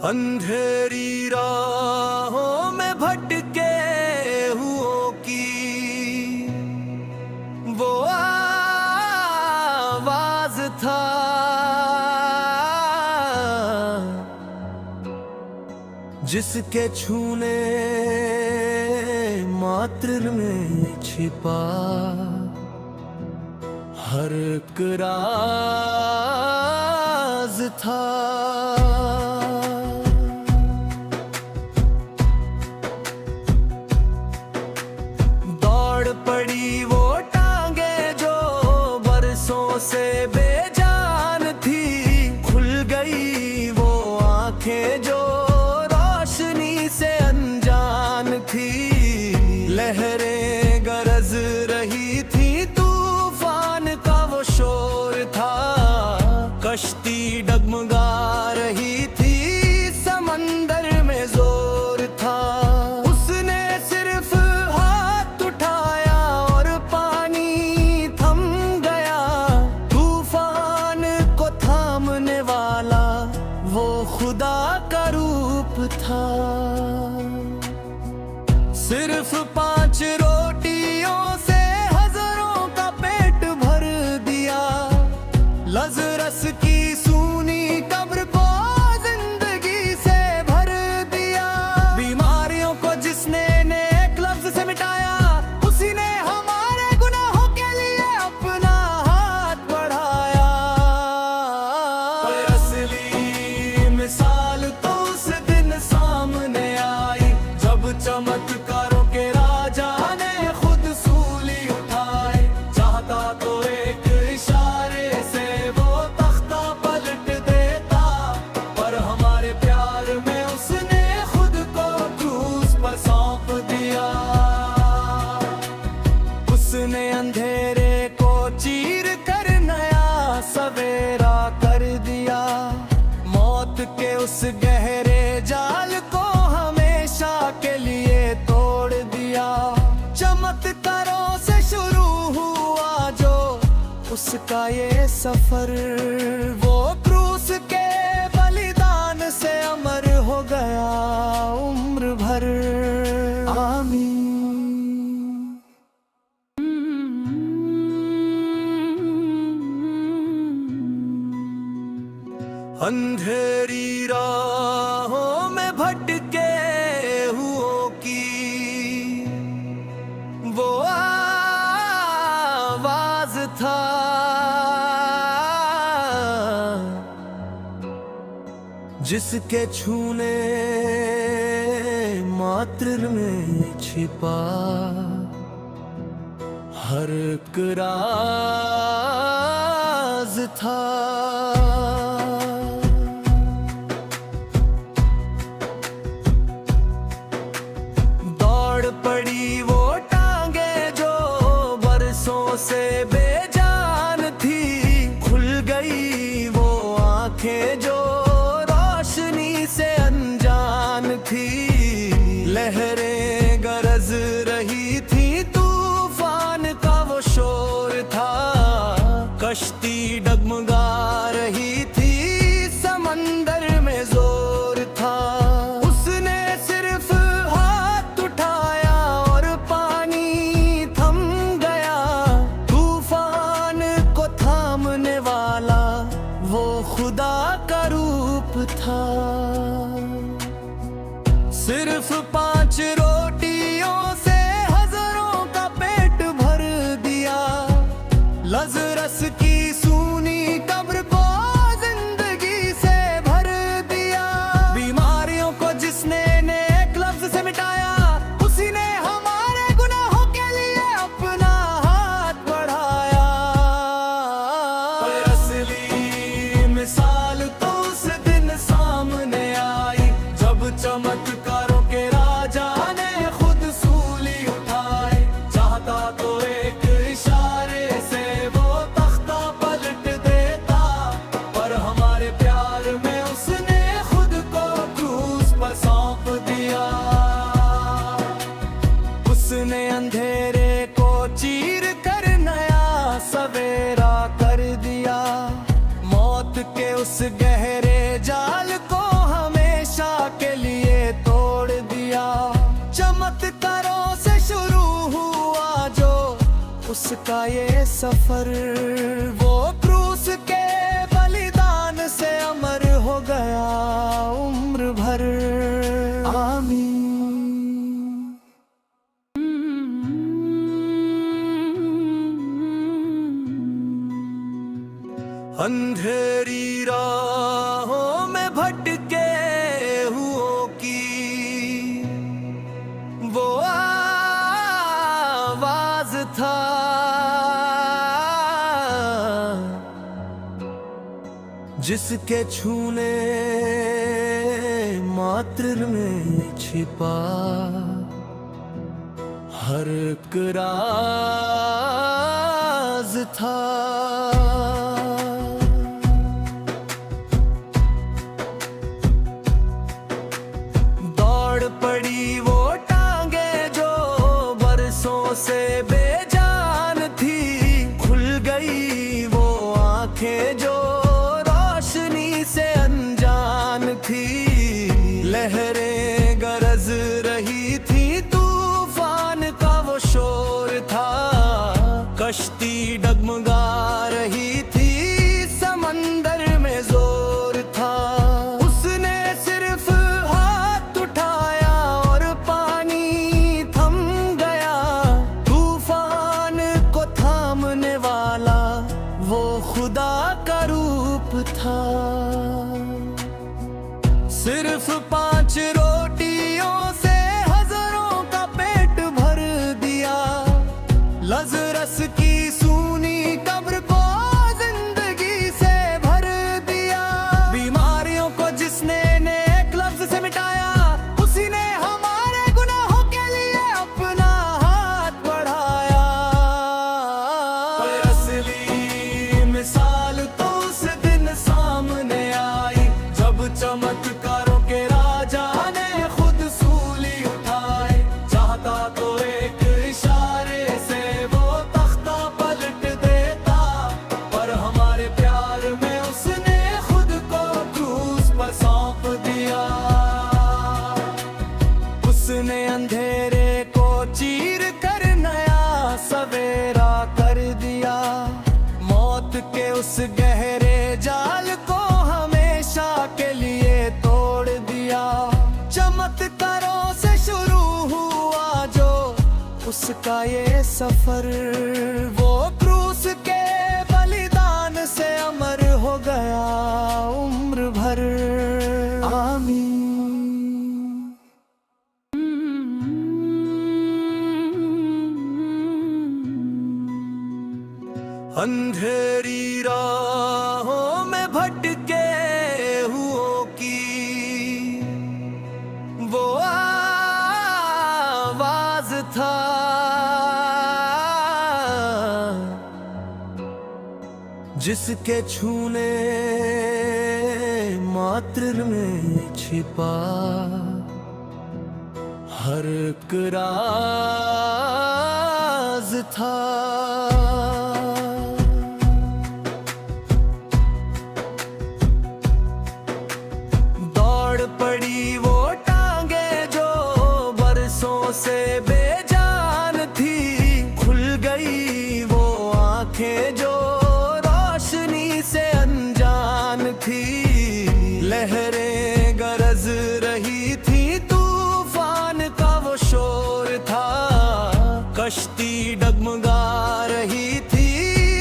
अंधेरी राहों में भटके हुओं की वो आवाज था, जिसके छूने मात्र में छिपा हर एक राज था। दौड़ पड़ी वो टांगे जो बरसों से बेजान थी, खुल गई वो आंखें जो रोशनी से अनजान थी। लहरें गरज रही थी, तूफान का वो शोर था, कश्ती डगमगा रही थी, समंदर में जोर था। उसने सिर्फ हाथ उठाया और पानी थम गया, तूफान को थामने वाला वो खुदा का रूप था। सिर्फ 5 रोटियों से हजारों का पेट भर दिया, लज़रस की सूनी कब्र को जिंदगी से भर दिया। बीमारियों को जिसने नेक लफ्ज से मिटाया, उसी ने हमारे गुनाहों के लिए अपना हाथ बढ़ाया। असली मिसाल तो उस दिन सामने आई, जब चमत्कारों के राजा ने खुद सूली उठाए। चाहता तो एक इशारे से वो तख्ता पलट देता, पर हमारे प्यार में उसने खुद को क्रूस पर सौंप दिया। उसने अंधेरे को चीर कर नया सवेरा कर दिया, मौत के उस गहरे जाल को हमेशा के लिए तोड़ दिया। चमत्कारों से शुरू हुआ जो उसका ये सफर, वो क्रूस के बलिदान से अमर हो गया उम्र भर। आमीन। अंधेरी राहों में भटके हुओं की वो आवाज था, जिसके छूने मात्र में छिपा हर एक राज था। दौड़ पड़ी वो टांगे जो बरसों से बेजान थी, खुल गई वो आंखें जो रोशनी से अनजान थी। लहरें गरज रही थी, तूफान का वो शोर था, कश्ती डगमगा रही थी, समंदर में जोर था। उसने सिर्फ हाथ उठाया और पानी थम गया, तूफान को थामने वाला वो खुदा का रूप था। सिर्फ 5 रोटियों से हजारों का पेट भर दिया, लज़रस की सूनी कब्र को जिंदगी से भर दिया। बीमारियों को जिसने नेक लफ्ज से मिटाया, उसी ने हमारे गुनाहों के लिए अपना हाथ बढ़ाया। असली मिसाल तो उस दिन सामने आई, जब चमत्कारों के राजा ने खुद सूली उठाए। चाहता तो एक इशारे से वो तख्ता पलट देता, पर हमारे प्यार में उसने खुद को क्रूस पर सौंप दिया। उसने अंधेरे को चीर कर नया सवेरा कर दिया, मौत के उस गहरे जाल को हमेशा उसका ये सफर, वो क्रूस के बलिदान से अमर हो गया उम्र भर। आमीन। अंधेरी राहों में भटके हुओं की वो आवाज था, जिसके छूने मात्र में छिपा हर एक राज था। दौड़ पड़ी वो टांगे जो बरसों से बेजान थी, खुल गई वो आंखें जो रोशनी से अनजान थी। लहरें गरज रही थी, तूफान का वो शोर था, कश्ती डगमगा रही थी, समंदर में जोर था। उसने सिर्फ हाथ उठाया और पानी थम गया, तूफान को थामने वाला वो खुदा का रूप था। सिर्फ 5 रोटियों से हजारों का पेट भर दिया, लज़रस की सूनी कब्र को जिंदगी से भर दिया। बीमारियों को जिसने नेक लफ्ज से मिटाया, उसी ने हमारे गुनाहों के लिए अपना हाथ बढ़ाया। पर असली मिसाल तो उस दिन सामने आई, जब चमत्कारों के राजा ने खुद सूली उठाए। चाहता तो एक इशारे से वो तख्ता पलट देता, पर हमारे प्यार में उसने खुद को क्रूस पर सौंप दिया। उसने अंधेरे को चीर कर नया सवेरा कर दिया, मौत के उस गहरे जाल को हमेशा के लिए तोड़ दिया। चमत्कारों से शुरू हुआ जो उसका ये सफर, वो क्रूस के बलिदान से अमर हो गया उम्र भर। आमीन। अंधेरी राहों में भटके हुओं की वो आवाज था, जिसके छूने मात्र में छिपा हर एक राज था। दौड़ पड़ी वो टांगे जो बरसों से बेजान थी, खुल गई वो आंखें जो रोशनी से अनजान थी। लहरें गरज रही थी, तूफान का वो शोर था, कश्ती डगमगा रही थी,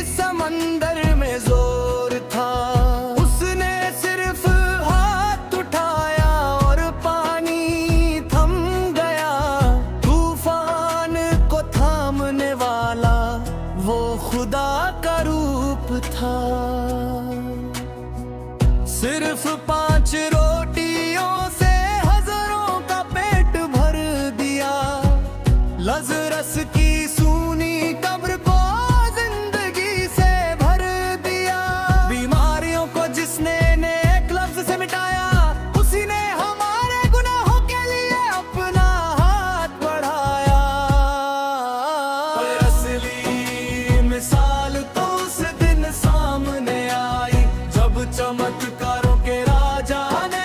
समंदर में जोर था। उसने सिर्फ हाथ उठाया और पानी थम गया, तूफान को थामने वाला वो खुदा का रूप था। सिर्फ 5 रोटियों से हजारों का पेट भर दिया, लज़रस की सूनी कब्र को जिंदगी से भर दिया। बीमारियों को जिसने नेक लफ्ज से मिटाया, उसी ने हमारे गुनाहों के लिए अपना हाथ बढ़ाया। पर असली मिसाल तो उस दिन सामने आई, जब चमत्कारों के राजा ने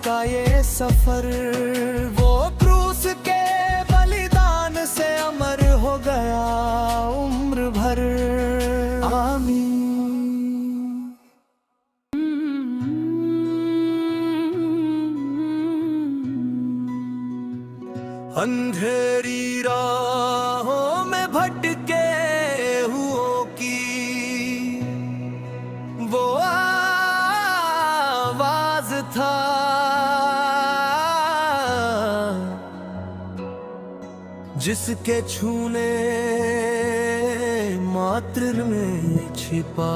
उसका ये सफर, वो क्रूस के बलिदान से अमर हो गया उम्र भर। आमीन। अंधेरी राहों में भटके हुओं की वो आवाज था, जिसके छूने मात्र में छिपा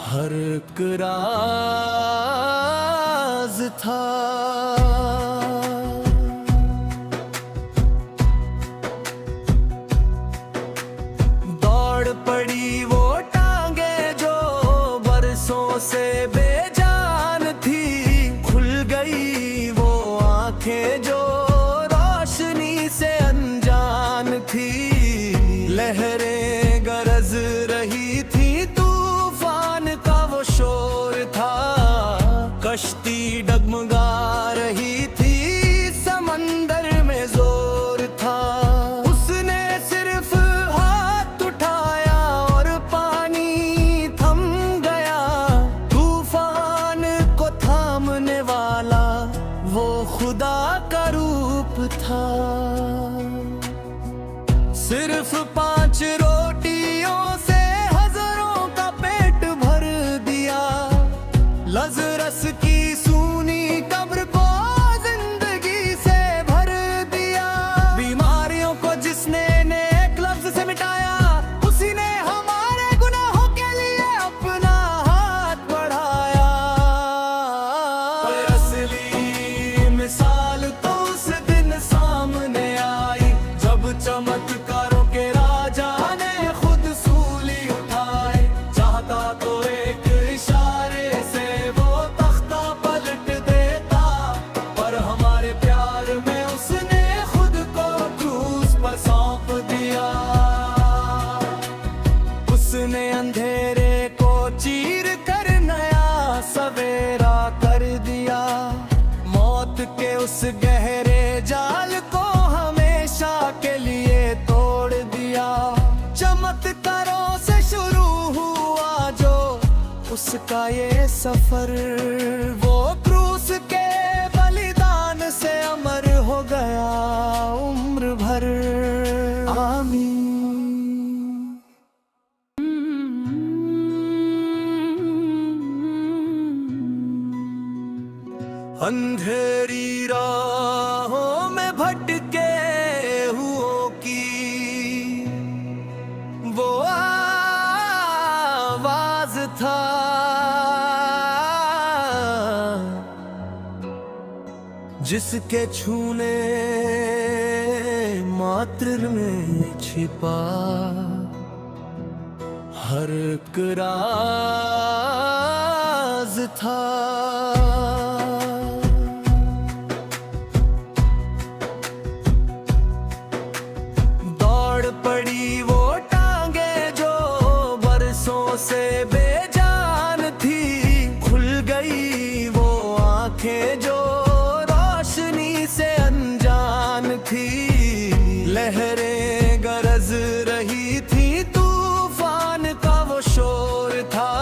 हर एक राज था। दौड़ पड़ी वो टांगे जो बरसों से बेजान थी, खुल गई वो आंखें जो रोशनी से अनजान थी। लहरें गरज रही थी, तूफान का वो शोर था, कश्ती डगमगा रही थी, समंदर में जोर था। उसने सिर्फ हाथ उठाया और पानी थम गया, तूफान को थामने वाला वो खुदा का रूप था। सिर्फ 5 रोटियों से हजारों का पेट भर दिया, लज़रस की सूनी कब्र को जिंदगी से भर दिया। बीमारियों को जिसने नेक लफ्ज से मिटाया, उसी ने हमारे गुनाहों के लिए अपना हाथ बढ़ाया। असली मिसाल तो उस दिन सामने आई, जब चमत्कारों के राजा ने खुद सूली उठाए। चाहता तो एक इशारे से वो तख्ता पलट देता, पर हमारे प्यार में उसने खुद को क्रूस पर सौंप दिया। उसने अंधेरे को चीर कर नया सवेरा कर दिया, मौत के उस गहरे जाल को हमेशा के लिए तोड़ दिया। चमत्कारों से शुरू हुआ जो उसका ये सफर, वो क्रूस के बलिदान से अमर हो गया उम्र भर। आमीन। अंधेरी राहों में भटके हुओं की वो आवाज था, जिसके छूने मात्र में छिपा हर एक राज था। दौड़ पड़ी वो टांगे जो बरसों से बेजान थी, खुल गई वो आंखें जो रोशनी से अनजान थी। लहरें गरज रही थी, तूफान का वो शोर था,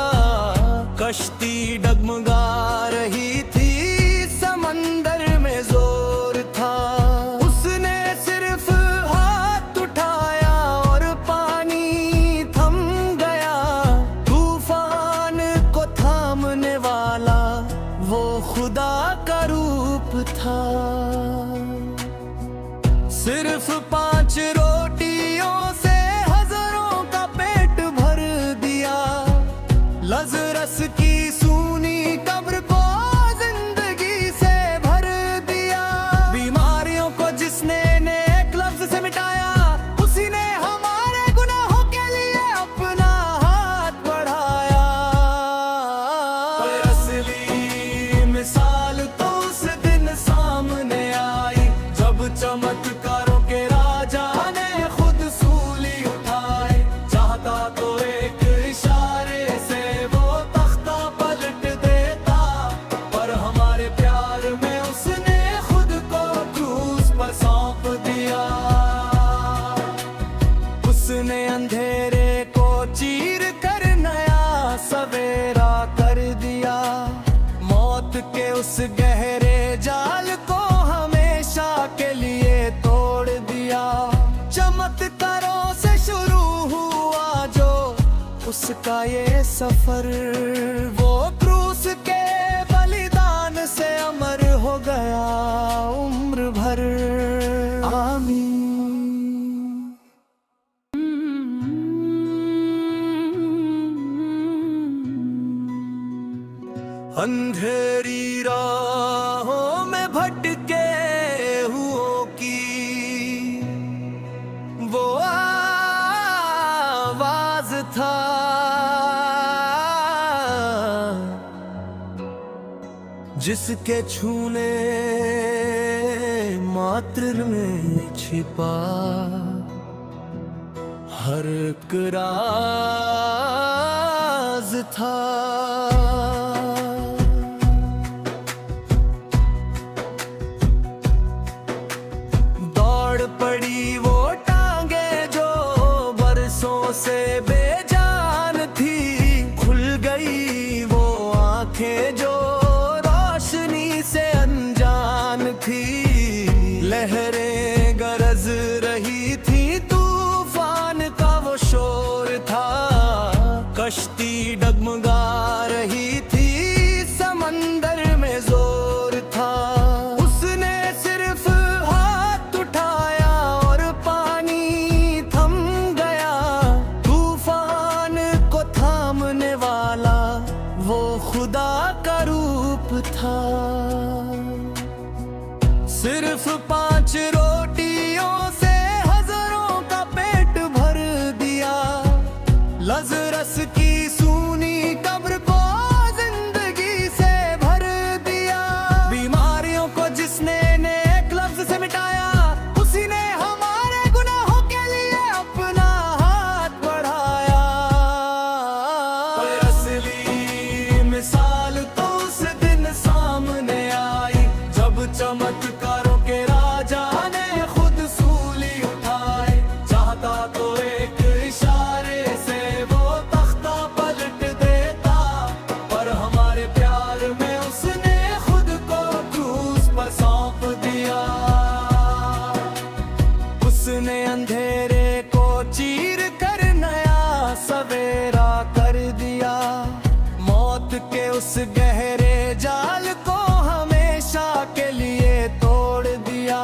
कश्ती डगमगा रही थी, समंदर में जोर था। उसने सिर्फ हाथ उठाया और पानी थम गया, तूफान को थामने वाला वो खुदा का रूप था। सिर्फ 5 रोटी चमत्कारों से शुरू हुआ जो उसका ये सफर, वो क्रूस के बलिदान से अमर हो गया उम्र भर। आमीन। अंधेरी राहों में भटके हुओं की वो आवाज था, जिसके छूने मात्र में छिपा हर एक राज था। पड़ी वो टांगे जो बरसों से बेजान थी, खुल गई वो आंखें जो रोशनी से अनजान थी। लहरें गरज रही थी, तूफान का वो शोर था, कश्ती डगमगा रही थी, समंदर में जोर था। उसने सिर्फ हाथ उठाया और पानी थम गया, तूफान को थामने वाला वो खुदा का रूप था। सिर्फ 5 रोटियों से हजारों का पेट भर दिया, लज़रस की सूनी कब्र को जिंदगी से भर दिया। बीमारियों को जिसने नेक लफ्ज से मिटाया, उसी ने हमारे गुनाहों के लिए अपना हाथ बढ़ाया। पर असली मिसाल तो उस दिन सामने आई, जब चमत्कारों के राजा ने खुद सूली उठाई। चाहता तो एक इशारे से वो तख्ता पलट देता, पर हमारे प्यार में उसने खुद को क्रूस पर सौंप दिया। उसने अंधेरे को चीर कर नया सवेरा कर दिया, मौत के उस गहरे जाल को हमेशा के लिए तोड़ दिया।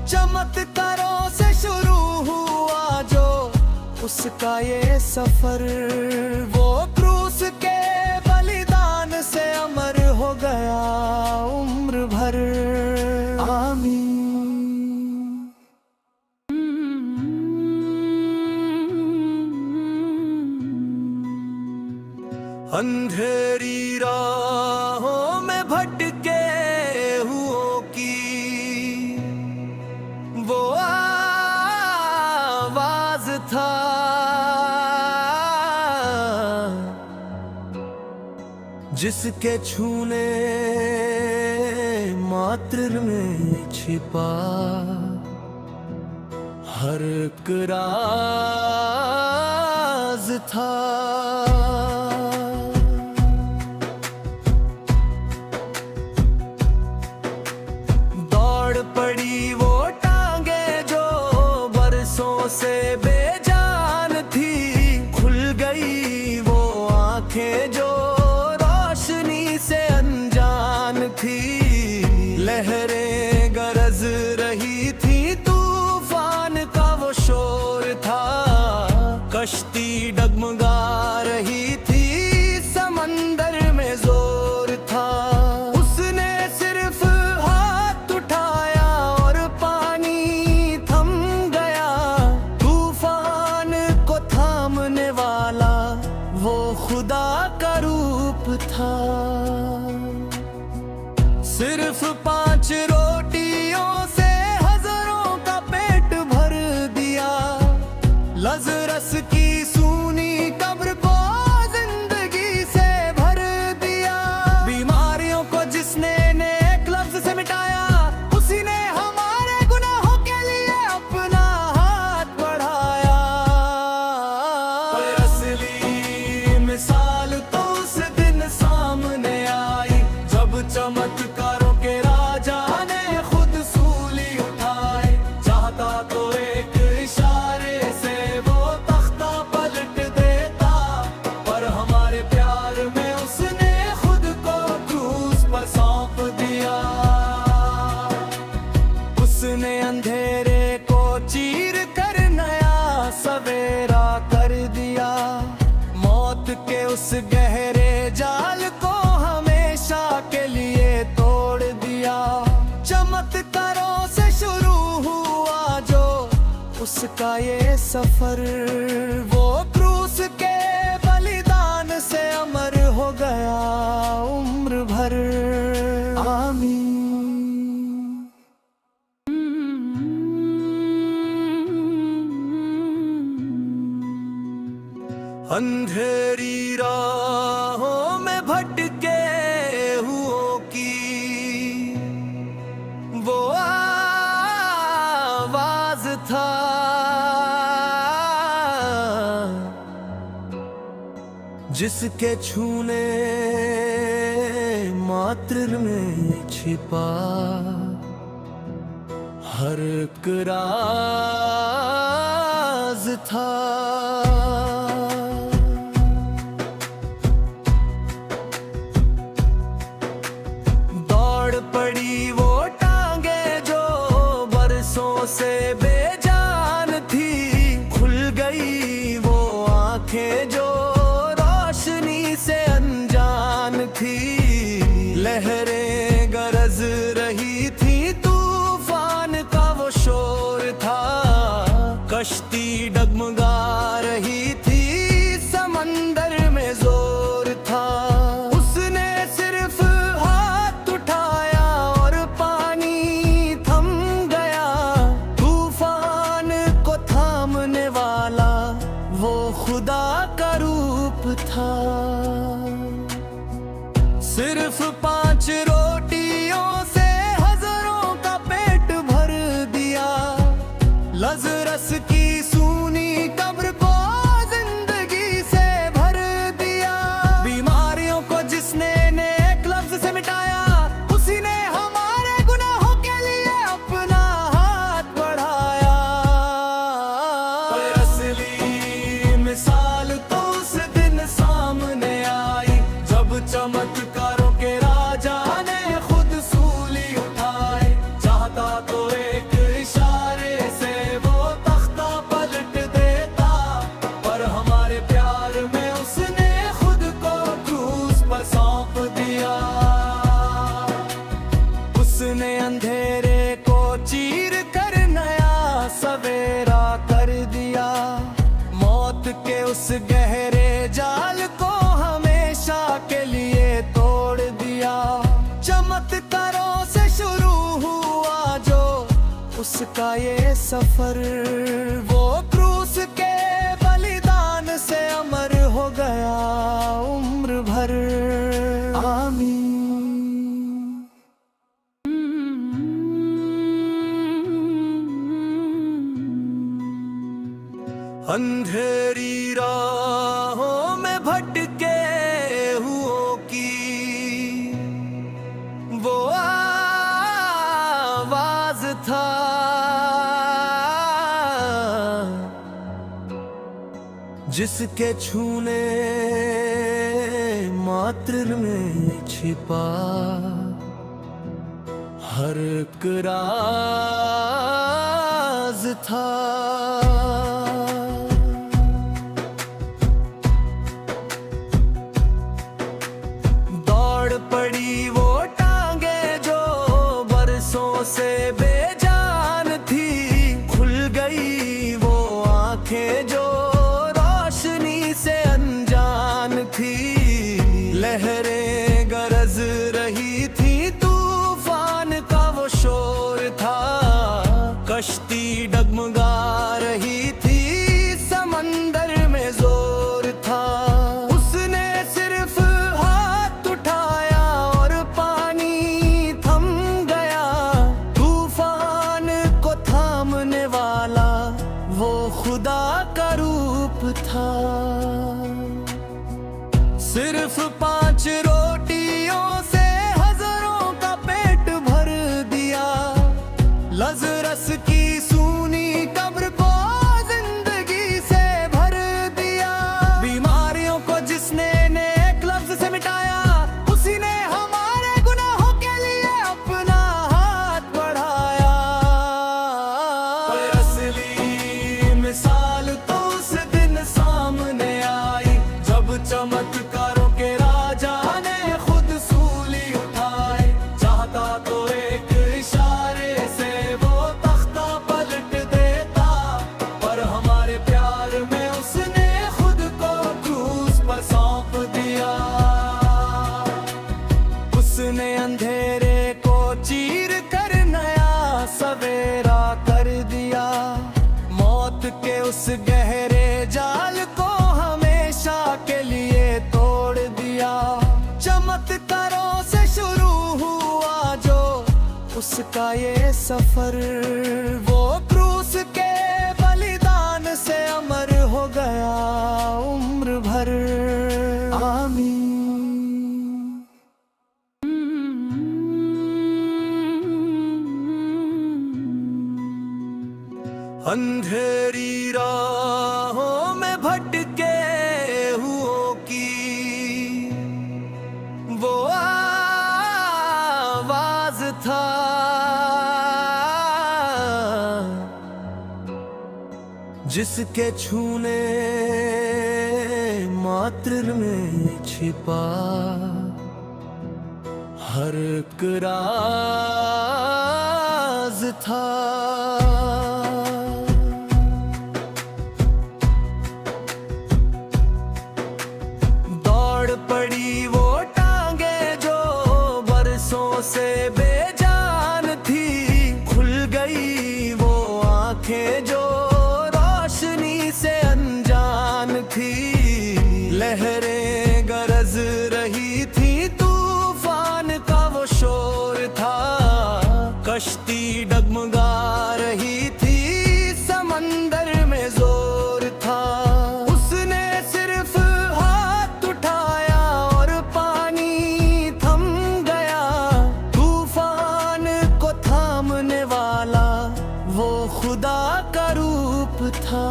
चमत्कारों से शुरू हुआ जो उसका ये सफर, वो क्रूस के बलिदान से अमर हो गया उम्र भर। आमीन। अंधेरी राहों में भटके हुओं की वो आवाज था, जिसके छूने मात्र में छिपा हर एक राज था। पड़ी वो टांगे जो बरसों से बेजान थी, खुल गई वो आंखें जो रोशनी से अनजान थी। लहरें गरज रही थी, तूफान का वो शोर था, कश्ती डगमगा रही थी, समंदर में जोर था। उसने सिर्फ हाथ उठाया और पानी थम गया, तूफान उसका ये सफर, वो क्रूस के बलिदान से अमर हो गया उम्र भर। आमीन। अंधेरी राहों में भटके हुओं की वो आवाज था, जिसके छूने मात्र में छिपा हर एक राज था। से बेजान थी, खुल गई वो आंखें जो रोशनी से अनजान थी। लहरें गरज रही थी, तूफान का वो शोर था, कश्ती डगमगा रही थी, समंदर में जोर था। उसने सिर्फ हाथ उठाया और पानी थम गया, तूफान को थामने वाला वो खुदा का रूप था। सिर्फ 5 रोटियों से हजारों का पेट भर दिया, लज़रस की सूनी कब्र को जिंदगी से भर दिया। बीमारियों को जिसने नेक लफ्ज से मिटाया, उसी ने हमारे गुनाहों के लिए अपना हाथ बढ़ाया। पर असली मिसाल तो उस दिन सामने आई, जब चमत्कारों के राजा ने खुद सूली उठाए। चाहता तो एक इशारे से वो तख्ता पलट देता, पर हमारे प्यार में उसने खुद को क्रूस पर सौंप दिया। उसने अंधेरे को चीर कर नया सवेरा कर दिया, मौत के उस गहरे जाल को हमेशा के लिए तोड़ दिया। चमत्कारों से शुरू हुआ जो उसका ये सफर, वो क्रूस के बलिदान से अमर हो गया उम्र भर। आमीन। अंधेरी राहों में भटके हुओं की वो आवाज था, जिसके छूने मात्र में छिपा हर एक राज था। पड़ी वो टांगे जो बरसों से बेजान थी, खुल गई वो आंखें जो रोशनी से अनजान थी। लहरें गरज रही थी, तूफान का वो शोर था, कश्ती डगमगा रही थी, समंदर में जोर था। उसने सिर्फ हाथ उठाया और पानी थम गया, तूफान को थामने वाला वो खुदा का रूप था। सिर्फ 5 रोटियों से हजारों का पेट भर दिया, लज़रस की सूनी कब्र को जिंदगी से भर दिया। बीमारियों को जिसने नेक लफ्ज से मिटाया, उसी ने हमारे गुनाहों के लिए अपना हाथ बढ़ाया। पर असली मिसाल तो उस दिन सामने आई, जब चमत्कारों के राजा ने के उस गहरे जाल को हमेशा के लिए तोड़ दिया। चमत्कारों से शुरू हुआ जो उसका ये सफर, वो क्रूस के बलिदान से अमर हो गया उम्र भर। आमीन। अंधेरी राहों में भटके हुओं की वो आवाज था, जिसके छूने मात्र में छिपा हर एक राज था। पड़ी वो टांगे जो बरसों से बेजान थी, खुल गई वो आंखें जो रोशनी से अनजान थी। लहरें गरज रही थी, तूफान का वो शोर था, कश्ती डगमगा रही थी, समंदर में जोर था। उसने सिर्फ खुदा का रूप था।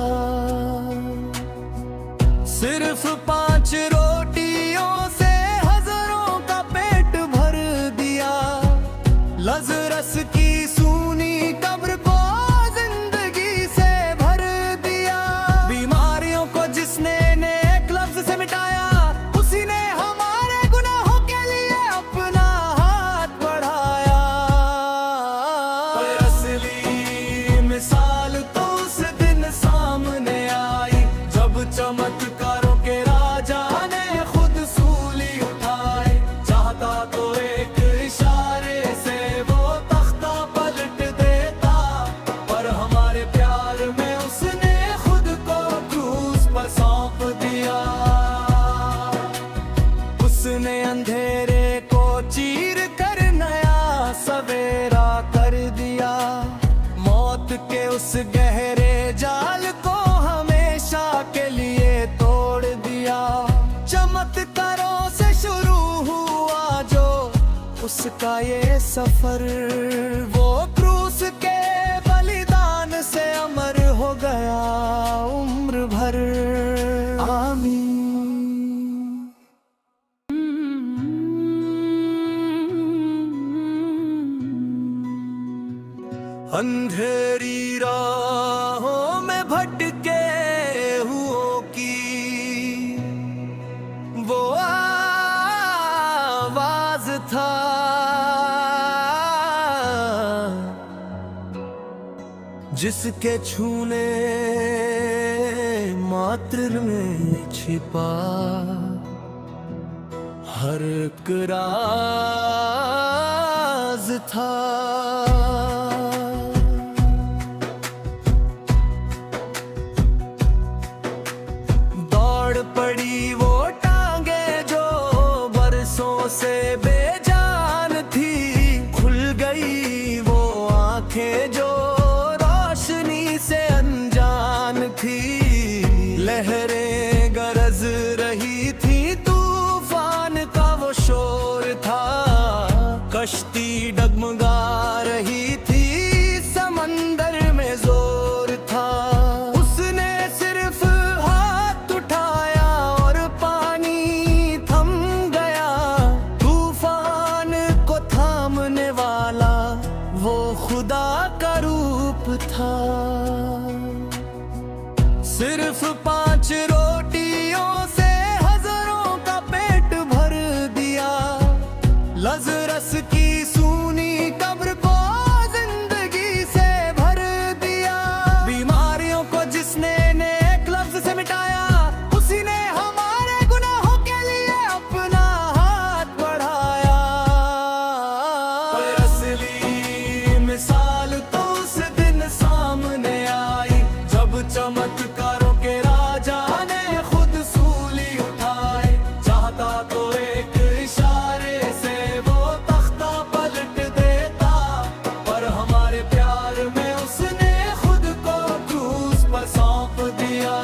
सिर्फ 5 रोटियों से हजारों का पेट भर दिया। लज़रस की सूनी कब्र को जिंदगी से भर दिया। बीमारियों को जिसने नेक लफ्ज से मिटाया, उसी ने हमारे गुनाहों के लिए अपना हाथ बढ़ाया। पर असली मिसाल तो उस दिन सामने आई, जब चमत्कारों के राजा ने खुद सूली उठाई। चाहता तो एक इशारे से वो तख्ता पलट देता, पर हमारे प्यार में उसने खुद को क्रूस पर सौंप दिया। उसने अंधेरे को चीर कर नया सवेरा कर दिया। मौत के उस गहरे जाल को हमेशा के लिए तोड़ दिया। चमत्कारों से शुरू हुआ जो उसका ये सफर, वो क्रूस के बलिदान से अमर हो गया उम्र भर। आमीन। अंधेरी राहों में भटके हुओं की वो आवाज था, जिसके छूने मात्र में छिपा हर एक राज था। पड़ी वो टांगे जो बरसों से बेजान थी, खुल गई वो आंखें जो रोशनी से अनजान थी। लहरें गरज रही थी, तूफान का वो शोर था, कश्ती डगमगा रही थी, समंदर में जोर था। उसने सिर्फ वो खुदा का रूप था। सिर्फ 5 रोटियों से हजारों का पेट भर दिया। लज़रस की सूनी कब्र को जिंदगी से भर दिया। बीमारियों को जिसने नेक लफ्ज से मिटाया, उसी ने हमारे गुनाहों के लिए अपना हाथ बढ़ाया। पर असली मिसाल तो उस दिन सामने आई, जब चमत्कारों के राजा ने खुद सूली उठाए, चाहता तो एक इशारे से वो तख्ता पलट देता, पर हमारे प्यार में उसने खुद को क्रूस पर सौंप दिया।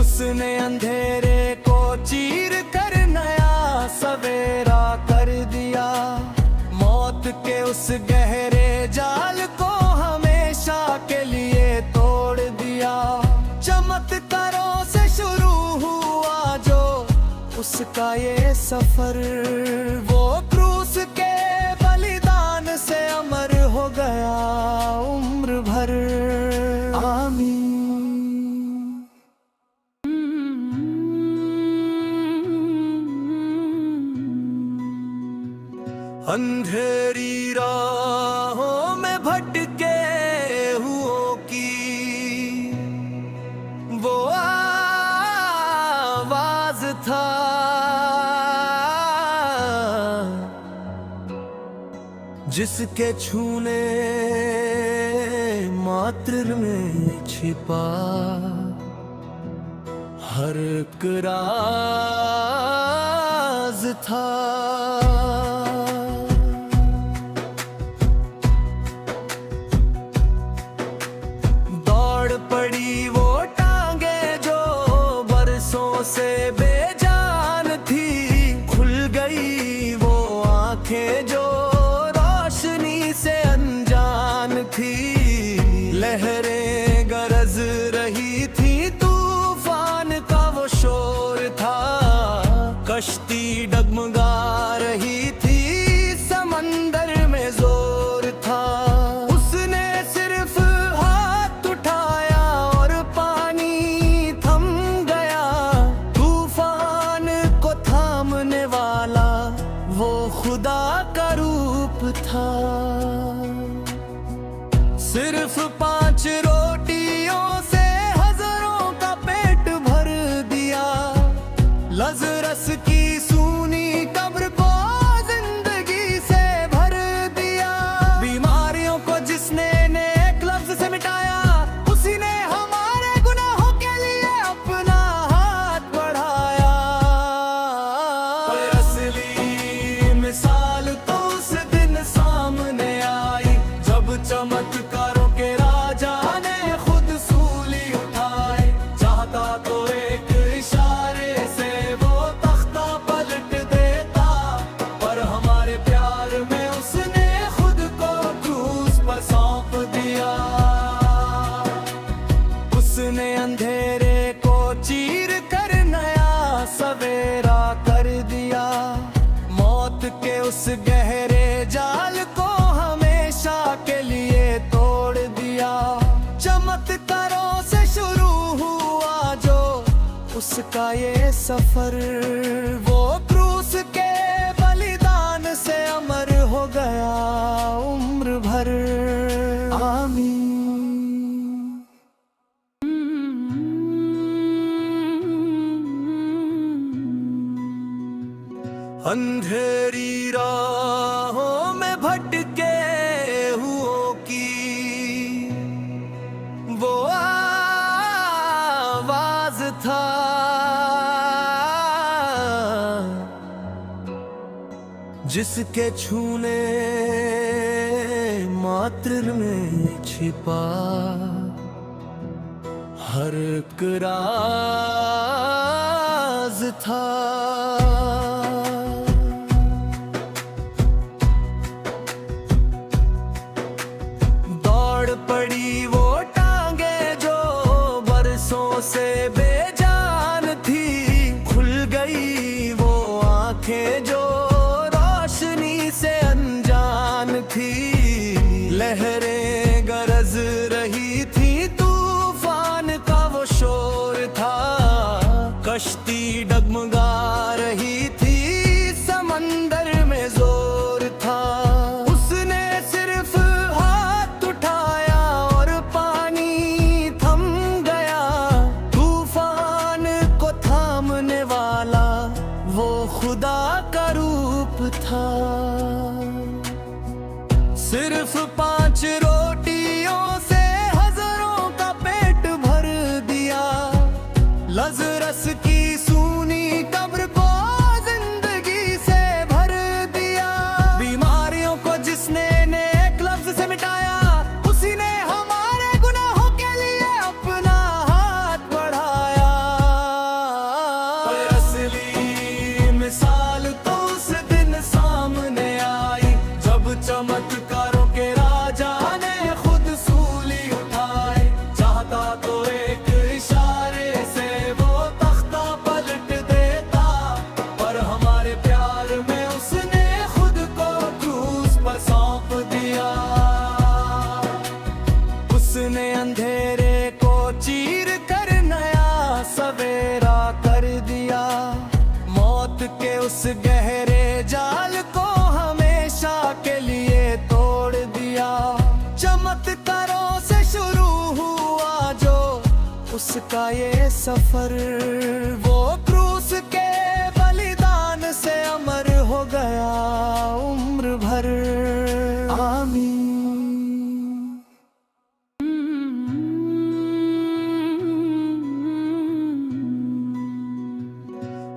उसने अंधेरे को चीर कर नया सवेरा कर दिया, मौत के उस गहरे जाल को हमेशा के लिए तोड़ दिया। चमत्कारों से शुरू हुआ जो उसका ये सफर, वो क्रूस के बलिदान से अमर हो गया उम्र भर। आमीन। अंधेरी राहों में भटके हुओं की वो आवाज था, जिसके छूने मात्र में छिपा हर एक राज था। पड़ी वो टांगे जो बरसों से बेजान थी, खुल गई वो आंखें जो रोशनी से अनजान थी। लहरें गरज रही थी, तूफान का वो शोर था, कश्ती डगमगा रही थी, समंदर में जोर था। खुदा का रूप था। सिर्फ 5 रोटियों से हजारों का पेट भर दिया, लज़रस की सूनी कब्र को जिंदगी से भर दिया। बीमारियों को जिसने नेक लफ्ज से मिटाया, उसी ने हमारे गुनाहों के लिए अपना हाथ बढ़ाया। असली मिसाल तो उस दिन सामने आई, जब चमत्कारों के राजा ने खुद सूली उठाए, चाहता तो एक इशारे से वो तख्ता पलट देता, पर हमारे प्यार में उसने खुद को क्रूस पर सौंप दिया। उसने अंधेरे को चीर कर नया सवेरा कर दिया, मौत के उस गहरे जाल को हमेशा के लिए तोड़ दिया। चमत्कारों से शुरू हुआ जो उसका ये सफर, वो क्रूस के बलिदान से अमर हो गया उम्र भर। आमीन। अंधेरी राहों में भटके हुओं की वो आवाज था, जिसके छूने मात्र में छिपा हर एक राज था। पड़ी वो टांगे जो बरसों से बेजान थी, खुल गई वो आंखें जो रोशनी से अनजान थी। लहरें गरज रही थी, तूफान का वो शोर था, कश्ती डगमगा अंधेरे को चीर कर नया सवेरा कर दिया। मौत के उस गहरे जाल को हमेशा के लिए तोड़ दिया। चमत्कारों से शुरू हुआ जो उसका ये सफर, वो क्रूस के बलिदान से अमर हो गया उम्र भर। आमीन।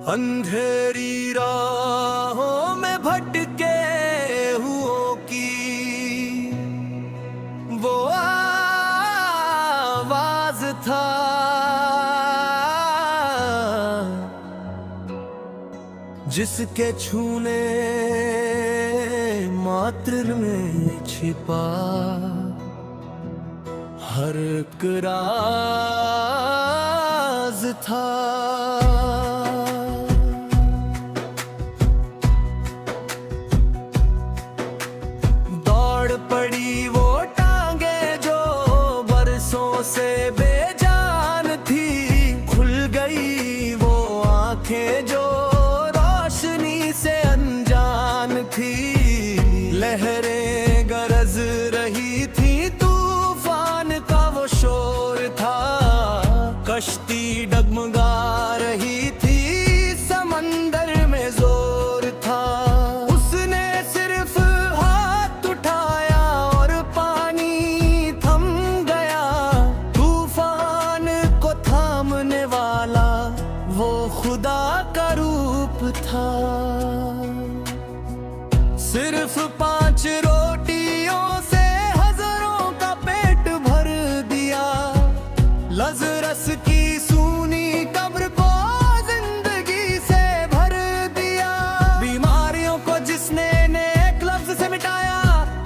अंधेरी राहों में भटके हुओं की वो आवाज था, जिसके छूने मात्र में छिपा हर एक राज था। दौड़ पड़ी वो टांगे जो बरसों से बेजान थी, खुल गई वो आंखें जो रोशनी से अनजान थी। लहरें गरज रही थी, तूफान का वो शोर था। कश्ती डगमगा रही थी, समंदर में जोर था। उसने सिर्फ हाथ उठाया और पानी थम गया। तूफान को थामने वाला वो खुदा का रूप था। सिर्फ 5 रोटियों से हजारों का पेट भर दिया। लज़रस की सूनी कब्र को जिंदगी से भर दिया। बीमारियों को जिसने नेक लफ्ज से मिटाया,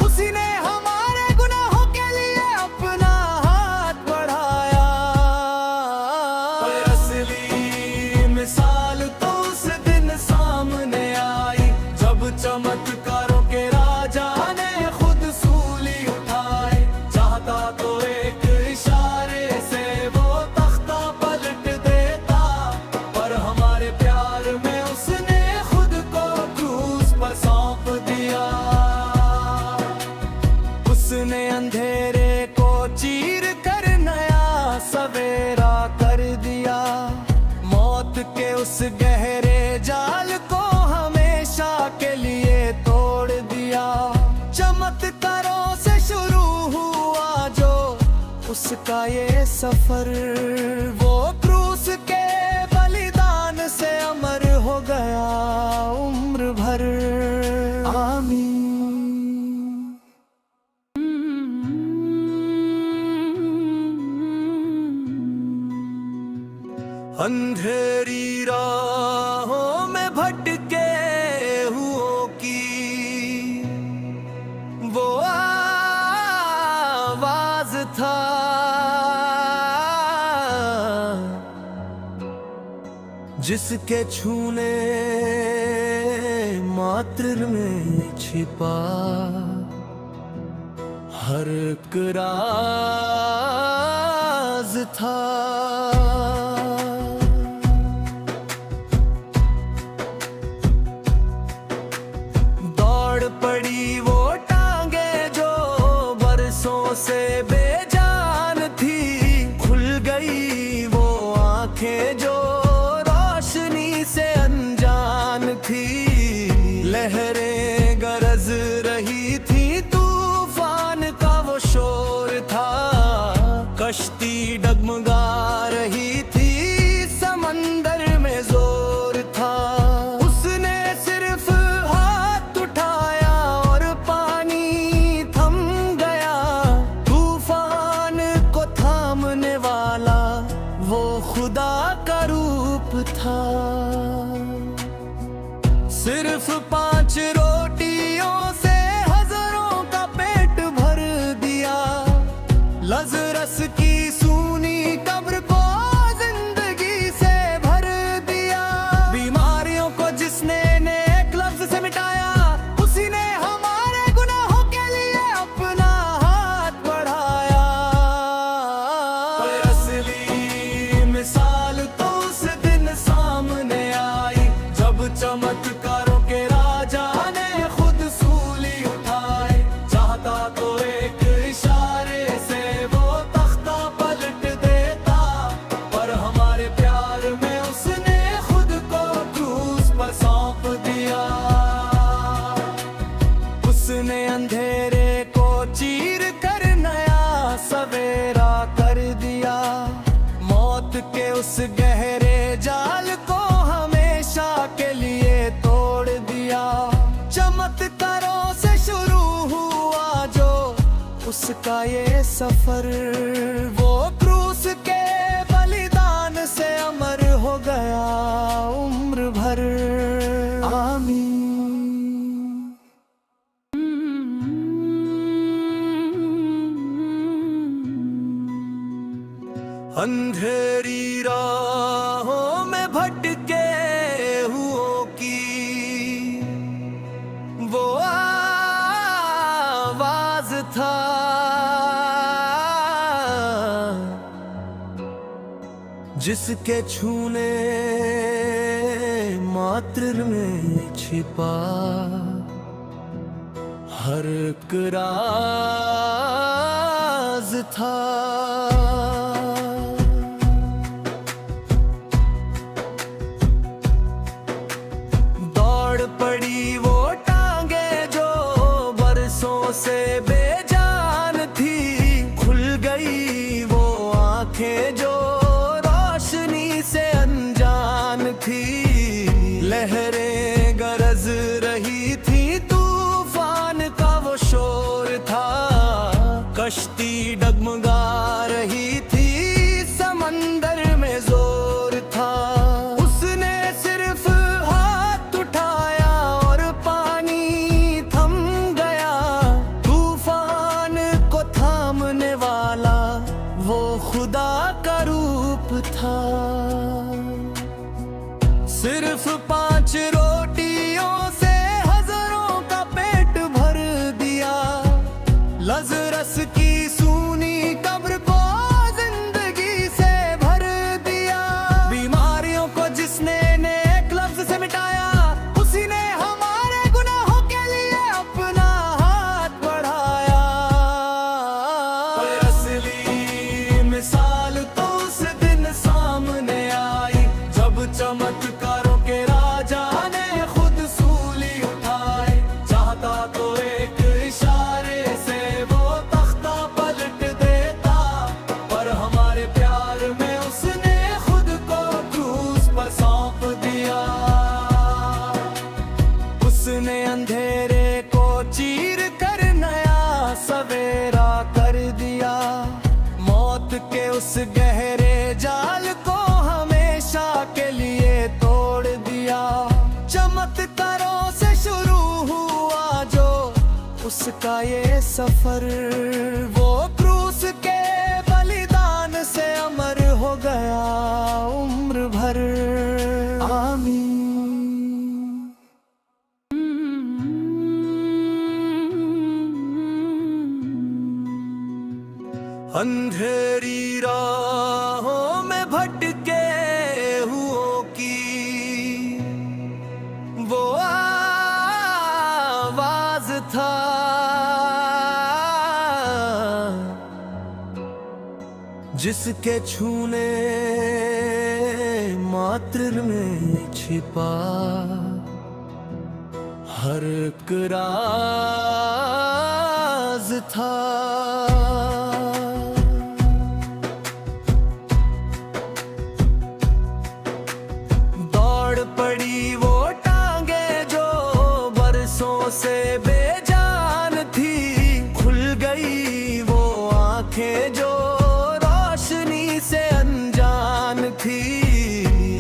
उसी ने हमारे गुनाहों के लिए अपना हाथ बढ़ाया। असली मिसाल तो उस दिन सामने आई, जब चमत्कारों के राजा ने खुद सूली उठाई। चाहता तो एक इशारे से वो तख्ता पलट देता, पर हमारे प्यार में उसने खुद को क्रूस पर सौंप दिया। उसने अंधेरे को चीर कर नया सवेरा कर दिया। मौत के उस गहरे जाल को हमेशा के लिए तोड़ दिया। चमत्कारों से शुरू हुआ जो उसका ये सफर, वो क्रूस के बलिदान से अमर हो गया उम्र भर। आमीन। अंधेरी राहों में भटके हुओं की वो आवाज था, जिसके छूने मात्र में छिपा हर एक राज था। दौड़ पड़ी वो टांगे जो बरसों से बेजान थी, खुल गई वो आंखें जो रोशनी से अनजान थी। लहरें गरज रही थी, तूफान का वो शोर था। कश्ती डगमगा रही थी, समंदर में जोर था। उसने सिर्फ हाथ उठाया और पानी थम गया। तूफान को थामने वाला वो खुदा का रूप था। सिर्फ 5 रोटियों से हजारों का पेट भर दिया। लज़रस की सूनी कब्र को जिंदगी से भर दिया। बीमारियों को जिसने नेक लफ्ज से मिटाया, उसी ने हमारे गुनाहों के लिए अपना हाथ बढ़ाया। उस गहरे जाल को हमेशा के लिए तोड़ दिया। चमत्कारों से शुरू हुआ जो उसका ये सफर, वो क्रूस के बलिदान से अमर हो गया उम्र भर। आमीन। अंधेरी राहों में भटके हुओं की वो आवाज था, जिसके छूने मात्र में छिपा हर एक राज था। दौड़ पड़ी वो टांगे जो बरसों से बेजान थी, खुल गई वो आंखें जो रोशनी से अनजान थी। लहरें गरज रही थी, तूफान का वो शोर था, कश्ती डगमगा रही थी, समंदर में जोर था। उसने सिर्फ हाथ उठाया और पानी थम गया, तूफान को थामने वाला वो खुदा का रूप था। सिर्फ 5 रोटियों से हजारों का पेट भर दिया, लज़रस की सूनी कब्र को जिंदगी से भर दिया। बीमारियों को जिसने नेक लफ्ज से मिटाया, उसी ने हमारे गुनाहों के लिए अपना हाथ बढ़ाया। पर असली मिसाल तो उस दिन सामने आई, जब चमत्कारों के राजा ने खुद सूली उठाए। चाहता तो एक इशारे से वो तख्ता पलट देता, पर हमारे प्यार में उसने खुद को क्रूस पर सौंप दिया। उसने अंधेरे को चीर कर नया सवेरा कर दिया, मौत के उस गहरे जाल को हमेशा के लिए तोड़ दिया। चमत्कारों से शुरू हुआ जो उसका ये सफर, वो क्रूस के बलिदान से अमर हो गया उम्र भर। आमीन। अंधेरी राहों में भटके हुओं की वो आवाज था, जिसके छूने मात्र में छिपा हर एक राज था। दौड़ पड़ी वो टांगे जो बरसों से बेजान थी, खुल गई वो आंखें जो रोशनी से अनजान थी।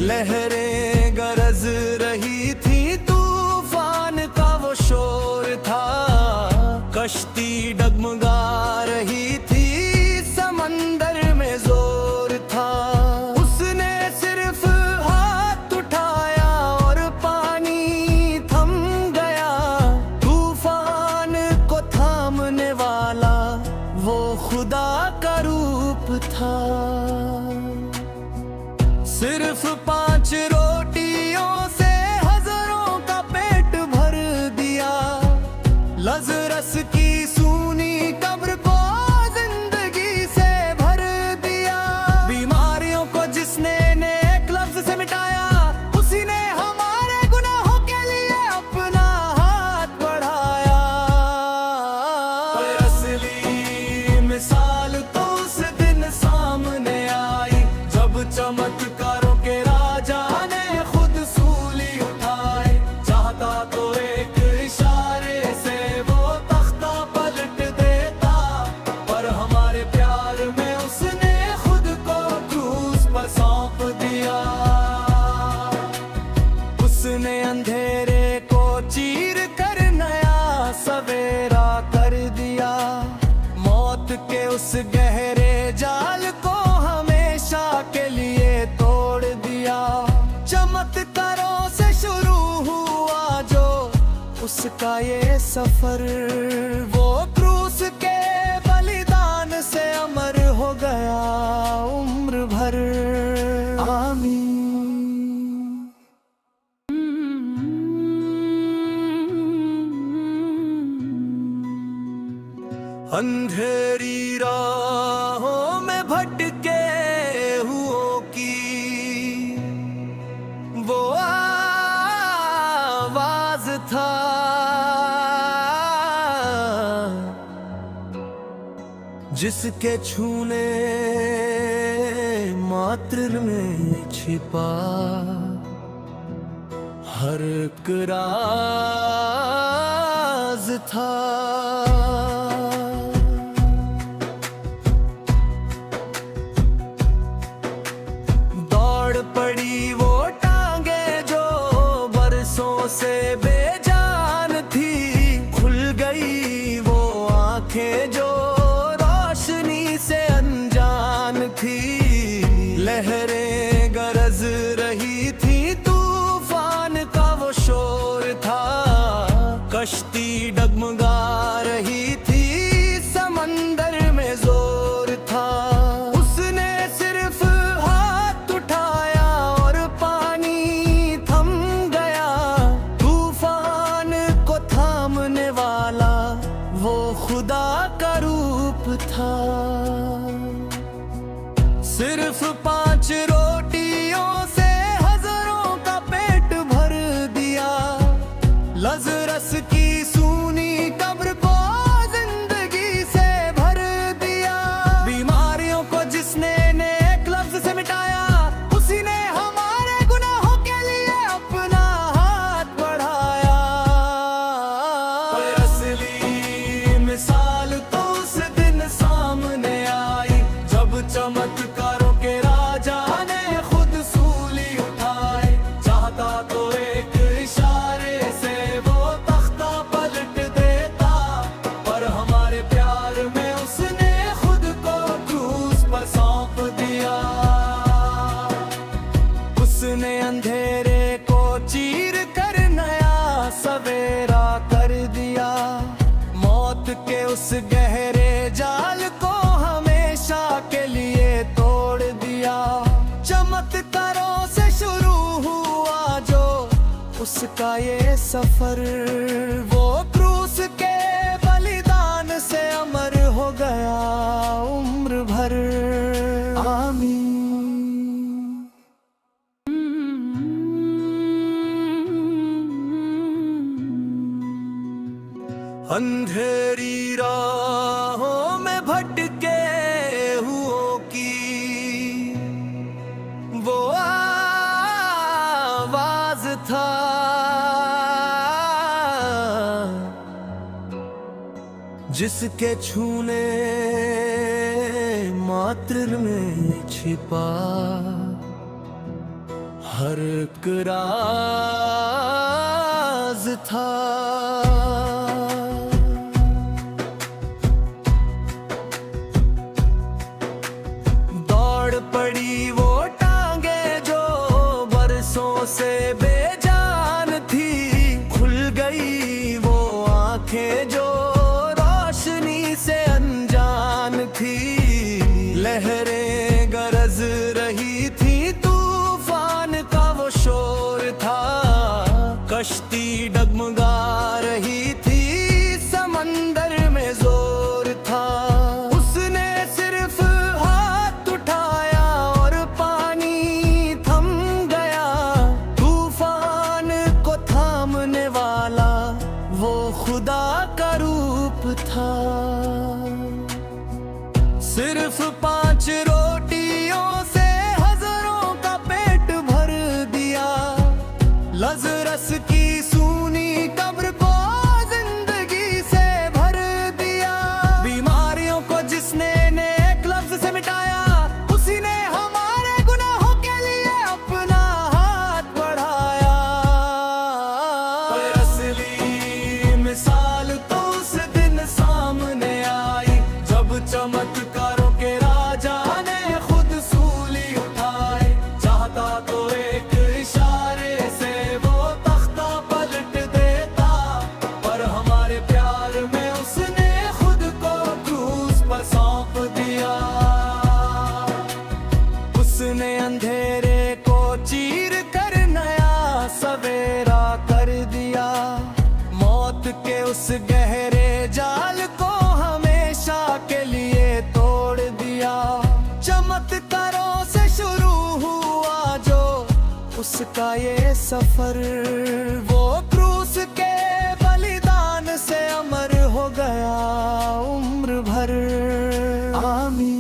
लहरें गरज रही थी, तूफान का वो शोर था, कश्ती डगमगा रही थी, समंदर में जोर था। उसने सिर्फ हाथ उठाया और पानी थम गया, तूफान को थामने वाला वो खुदा का रूप था। सिर्फ 5 रोटियों से हजारों का पेट भर दिया, लज़रस की सूनी कब्र को जिंदगी से भर दिया। बीमारियों को जिसने नेक लफ्ज से मिटाया, उसी ने हमारे गुनाहों के लिए अपना हाथ बढ़ाया। पर असली मिसाल तो उस दिन सामने आई, जब चमत्कार उसका ये सफर, वो क्रूस के बलिदान से अमर हो गया उम्र भर। आमीन। अंधेरी राहों में भटके हुओं की वो आवाज था, जिसके छूने मात्र में छिपा हर एक राज था। पड़ी वो टांगे जो बरसों से बेजान थी, खुल गई वो आंखें जो रोशनी से अनजान थी। लहरें गरज रही थी, तूफान का वो शोर था, कश्ती डगमगा रही थी, समंदर में जोर था। वो खुदा का रूप था। सिर्फ 5 रोटियों से हजारों का पेट भर दिया, लजरस की सूनी कब्र को जिंदगी से भर दिया। बीमारियों को जिसने नेक लफ्ज से मिटाया, उसी ने हमारे गुनाहों के लिए अपना हाथ बढ़ाया। मिसाल तो उस दिन सामने आई, जब चमत्कारों के राजा ने खुद सूली उठाई। चाहता तो एक इशारे से वो तख्ता पलट देता, पर हमारे प्यार में उसने खुद को क्रूस पर सौंप दिया। उसने अंधेरे को चीर कर नया सवेरा कर दिया, मौत के उस गहरे जाल को हमेशा के लिए तोड़ दिया। चमत्कारों से शुरू हुआ जो उसका ये सफर, वो क्रूस के बलिदान से अमर हो गया उम्र भर। आमीन। अंधेरी राहों में भटके हुओं की वो आवाज था, जिसके छूने मात्र में छिपा हर एक राज था। पड़ी वो टांगे जो बरसों से बेजान थी, खुल गई वो आंखें जो रोशनी से अनजान थी। लहरें गरज रही थी, तूफान का वो शोर था, कश्ती डगमगा रही उसने अंधेरे को चीर कर नया सवेरा कर दिया। मौत के उस गहरे जाल को हमेशा के लिए तोड़ दिया। चमत्कारों से शुरू हुआ जो उसका ये सफर, वो क्रूस के बलिदान से अमर हो गया उम्र भर। आमीन।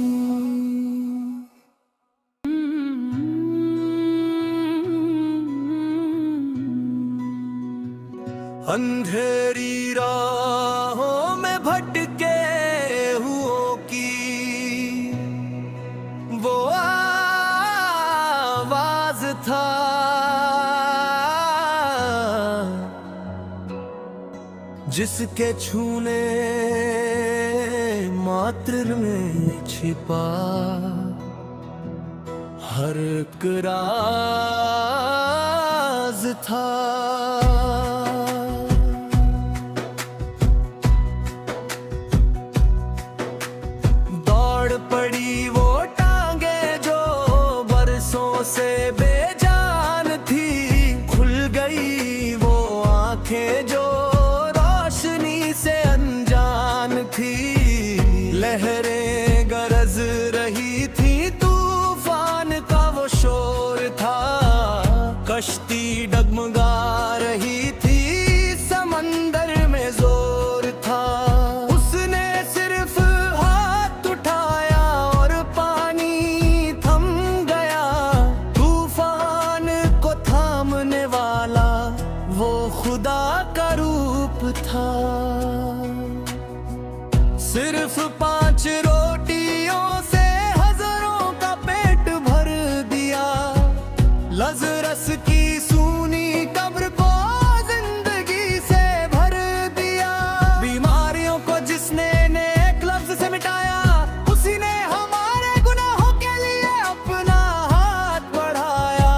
अंधेरी राहों में भटके हुओं की वो आवाज था, जिसके छूने मात्र में छिपा हर एक राज था। दौड़ पड़ी वो टांगे जो बरसों से बेजान थी, खुल गई वो आंखें जो रोशनी से अनजान थी। लहरें गरज रही थी, तूफान का वो शोर था, कश्ती डगमगा रही थी, समंदर में जोर था। उसने सिर्फ हाथ उठाया और पानी थम गया। तूफान को थामने वाला वो खुदा का रूप था। सिर्फ 5 रोटियों से हजारों का पेट भर दिया। लज़रस की सूनी कब्र को जिंदगी से भर दिया। बीमारियों को जिसने नेक लफ्ज से मिटाया, उसी ने हमारे गुनाहों के लिए अपना हाथ बढ़ाया।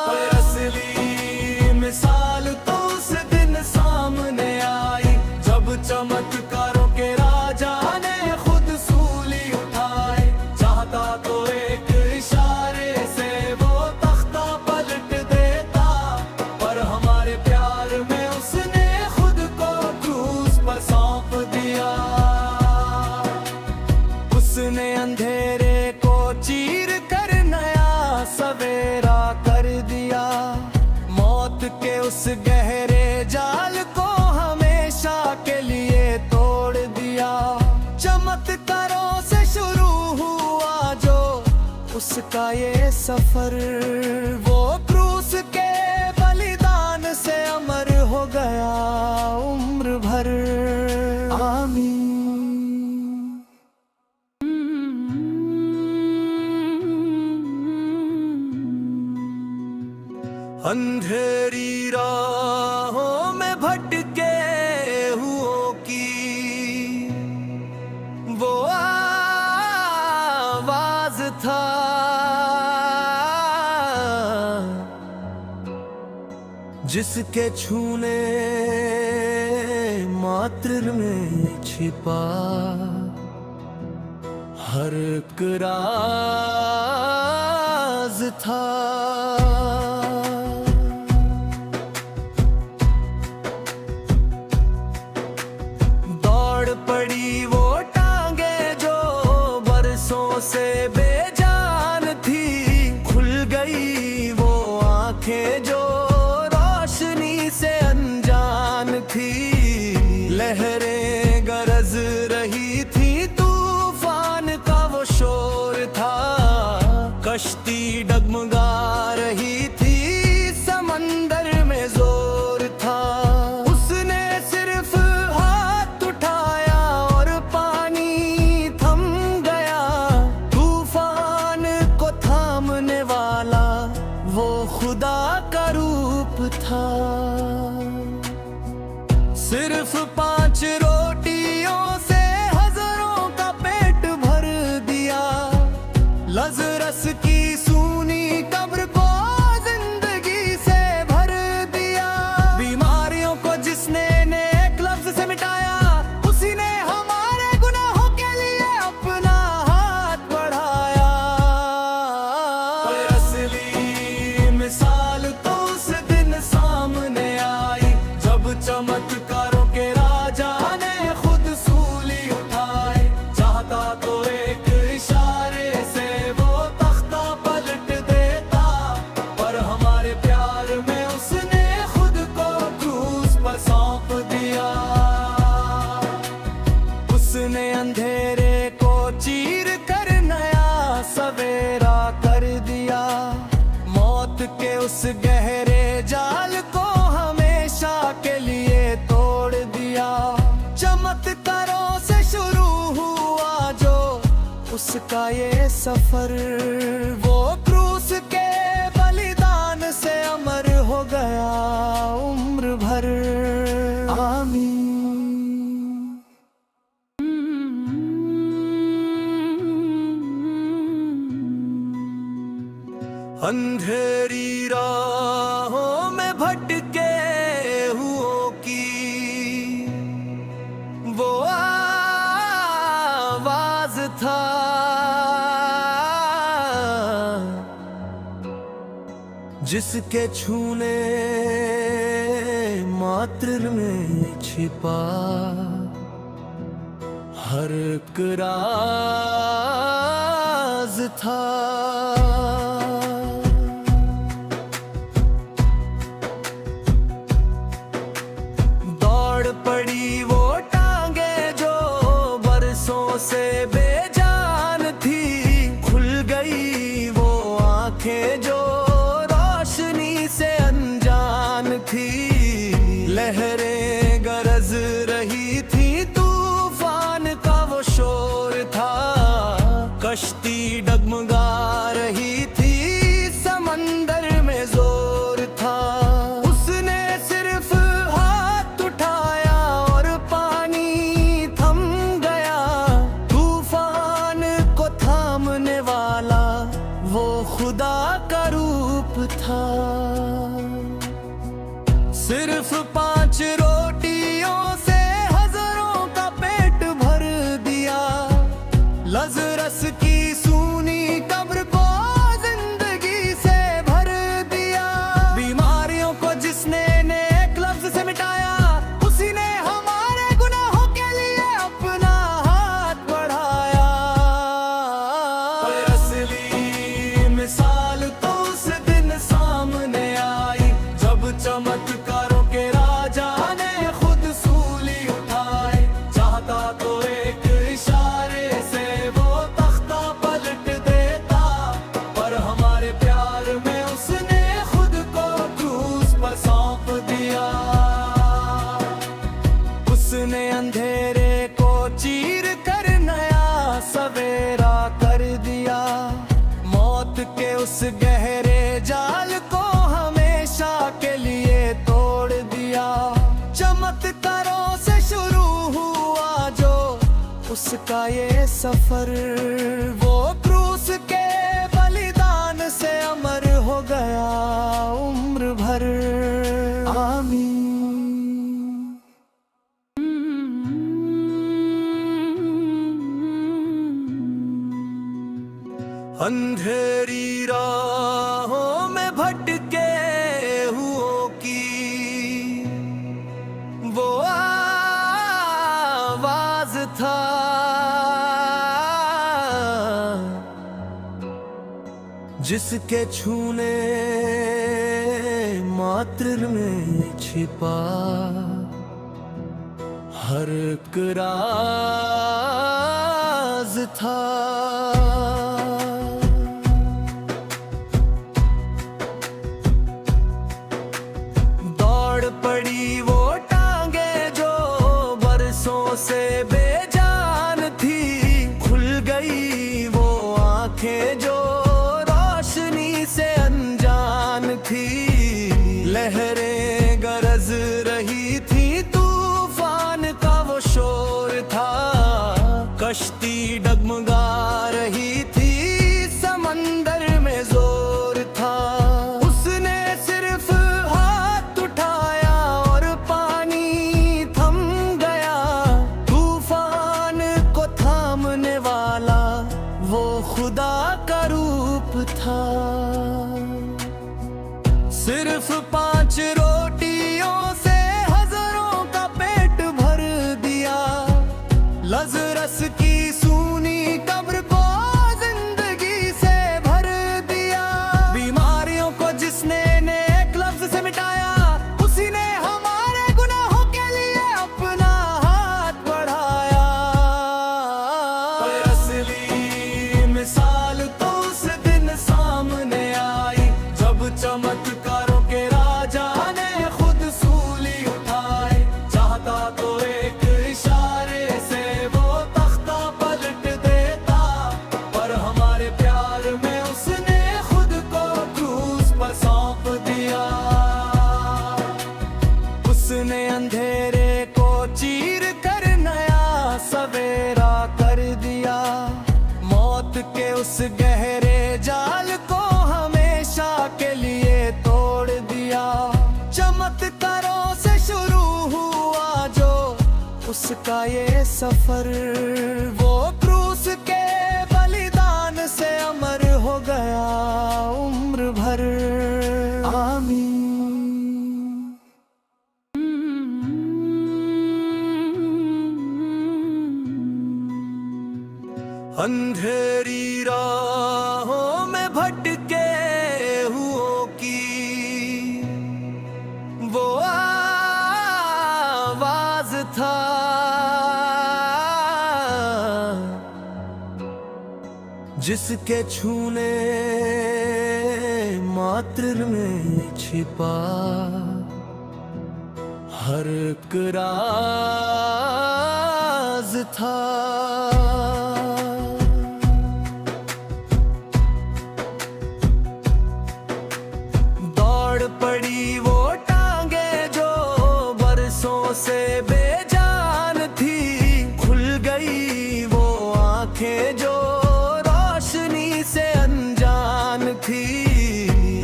पर असली मिसाल तो उस दिन सामने आई, जब चमत्कारों के राजा ने खुद सूली उठाए। चाहता तो एक इशारे से वो तख्ता पलट देता, पर हमारे प्यार में उसने खुद को क्रूस पर सौंप दिया। उसने अंधेरे को चीर कर नया सवेरा कर दिया। मौत के उस गहरे जाल को हमेशा के लिए तोड़ दिया। चमत्कारों से शुरू हुआ जो उसका ये सफर, वो क्रूस के बलिदान से अमर हो गया उम्र भर। आमीन। अंधेरी राहों में भटके हुओं की वो आवाज था, जिसके छूने मात्र में छिपा हर एक राज था। दौड़ पड़ी वो टांगे जो बरसों से बेजान थी, खुल गई वो आंखें जो रोशनी से अनजान थी। लहरें गरज रही थी, तूफान का वो शोर था, कश्ती डगमगा रही थी, समंदर में जोर था। उसने सिर्फ हाथ उठाया और पानी थम गया। तूफान को थामने वाला वो खुदा का रूप था। सिर्फ 5 रोटियों से हजारों का पेट भर दिया। लज़रस की सूनी कब्र को जिंदगी से भर दिया। बीमारियों को जिसने नेक लफ्ज से मिटाया, उसी ने हमारे गुनाहों के लिए अपना हाथ बढ़ाया। सवेरा कर दिया। मौत के उस गहरे जाल को हमेशा के लिए तोड़ दिया। चमत्कारों से शुरू हुआ जो उसका ये सफर, वो क्रूस के बलिदान से अमर हो गया उम्र भर। आमीन। अंधेरी राहों में भटके हुओं की वो आवाज था, जिसके छूने मात्र में छिपा हर एक राज था। पड़ी वो टांगे जो बरसों से बेजान थी, खुल गई वो आंखें जो रोशनी से अनजान थी। लहरें गरज रही थी, तूफान का वो शोर था, कश्ती डगमगा रही थी, समंदर में जोर था। उसने सिर्फ हाथ उठाया और पानी थम गया, तूफान को थामने वाला वो खुदा का रूप था। सिर्फ 5 रोटियों से हजारों का पेट भर दिया। लज़रस की सूनी कब्र को जिंदगी से भर दिया। बीमारियों को जिसने नेक लफ्ज से मिटाया, उसी ने हमारे गुनाहों के लिए अपना हाथ बढ़ाया। पर असली मिसाल तो उस दिन सामने आई, जब चमत्कारों के राजा ने खुद सूली उठाई। चाहता तो एक इशारे से वो तख्ता पलट देता, पर हमारे प्यार में उसने खुद को क्रूस पर सौंप दिया। उसने अंधेरे को चीर कर नया सवेरा कर दिया। मौत के उस गहरे जाल को हमेशा के लिए तोड़ दिया। चमत्कारों से शुरू हुआ जो उसका ये सफर, वो क्रूस के बलिदान से अमर हो गया उम्र भर। आमीन। अंधेरी राहों में भटके हुओं की वो आवाज था, जिसके छूने मात्र में छिपा हर एक राज था। पड़ी वो टांगे जो बरसों से बेजान थी, खुल गई वो आंखें जो रोशनी से अनजान थी। लहरें गरज रही थी, तूफान का वो शोर था, कश्ती डगमगा रही थी, समंदर में जोर था। उसने सिर्फ हाथ उठाया और पानी थम गया, तूफान को थामने वाला वो खुदा का रूप था। सिर्फ 5 रोटियों से हजारों का पेट भर दिया। लज़रस की सूनी कब्र को जिंदगी से भर दिया। बीमारियों को जिसने नेक लफ्ज से मिटाया, उसी ने हमारे गुनाहों के लिए अपना हाथ बढ़ाया। पर असली मिसाल तो गहरे जाल को हमेशा के लिए तोड़ दिया। चमत्कारों से शुरू हुआ जो उसका ये सफर, वो क्रूस के बलिदान से अमर हो गया उम्र भर। आमीन। अंधेरी राहों में भटके हुओं की वो आवाज था, जिसके छूने मात्र में छिपा हर एक राज था। पड़ी वो टांगे जो बरसों से बेजान थी, खुल गई वो आंखें जो रोशनी से अनजान थी।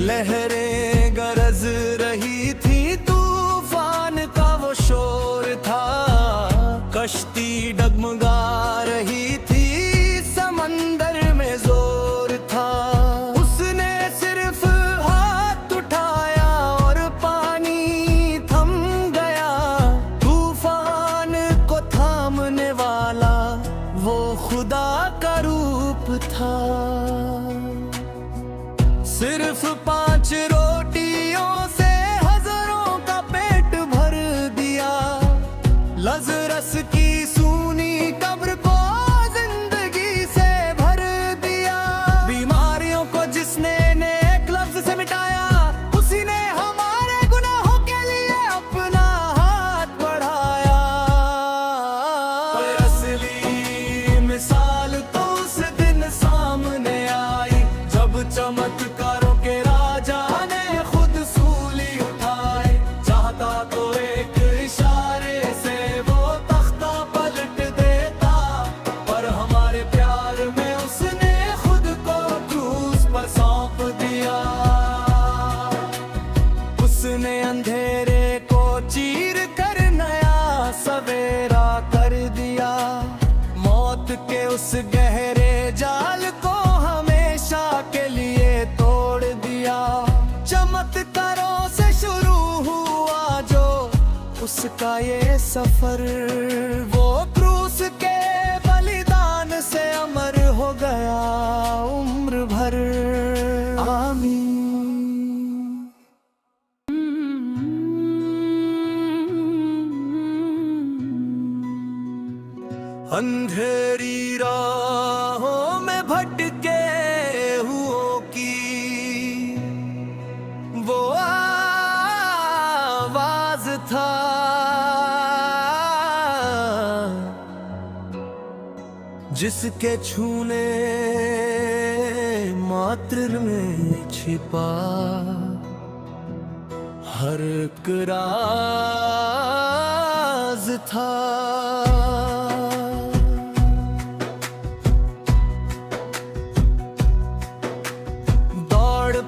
लहरें गरज रही थी, तूफान का वो शोर था, कश्ती डगमगा रही थी, समंदर में जोर था। उसने सिर्फ खुदा का रूप था। सिर्फ 5 रोटियों से हजारों का पेट भर दिया। लज़रस की सूनी कब्र को जिंदगी से भर दिया। बीमारियों को जिसने नेक लफ्ज से मिटाया, उसी ने हमारे गुनाहों के लिए अपना हाथ बढ़ाया। पर असली मिसाल तो उस दिन सामने आई, जब चमत्कारों के राजा ने खुद सूली उठाई। चाहता तो एक इशारे से वो तख्ता पलट देता, पर हमारे प्यार में उसने खुद को क्रूस पर सौंप दिया। उसने अंधेरे को चीर कर नया सवेरा कर दिया। मौत के उस गहरे जाल को हमेशा के लिए तोड़ दिया। चमत्कारों से शुरू हुआ जो उसका ये सफर, वो क्रूस के बलिदान से अमर हो गया उम्र भर। आमीन। अंधेरी राहों में भटके हुओं की वो आवाज था, जिसके छूने मात्र में छिपा हर एक राज था।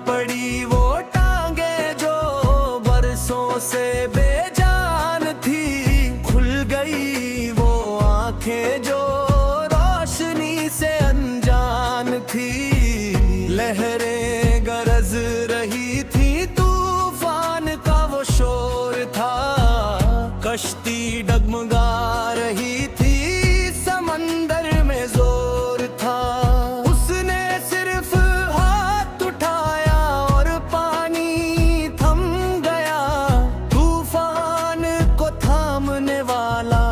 पड़ी वो टांगे जो बरसों से बेजान थी, खुल गई वो आंखें जो रोशनी से अनजान थी। लहरें गरज रही थी, तूफान का वो शोर था, कश्ती डगमगा रही थी, समंदर में जोर था। उसने सिर्फ हाथ उठाया और पानी थम गया। तूफान को थामने वाला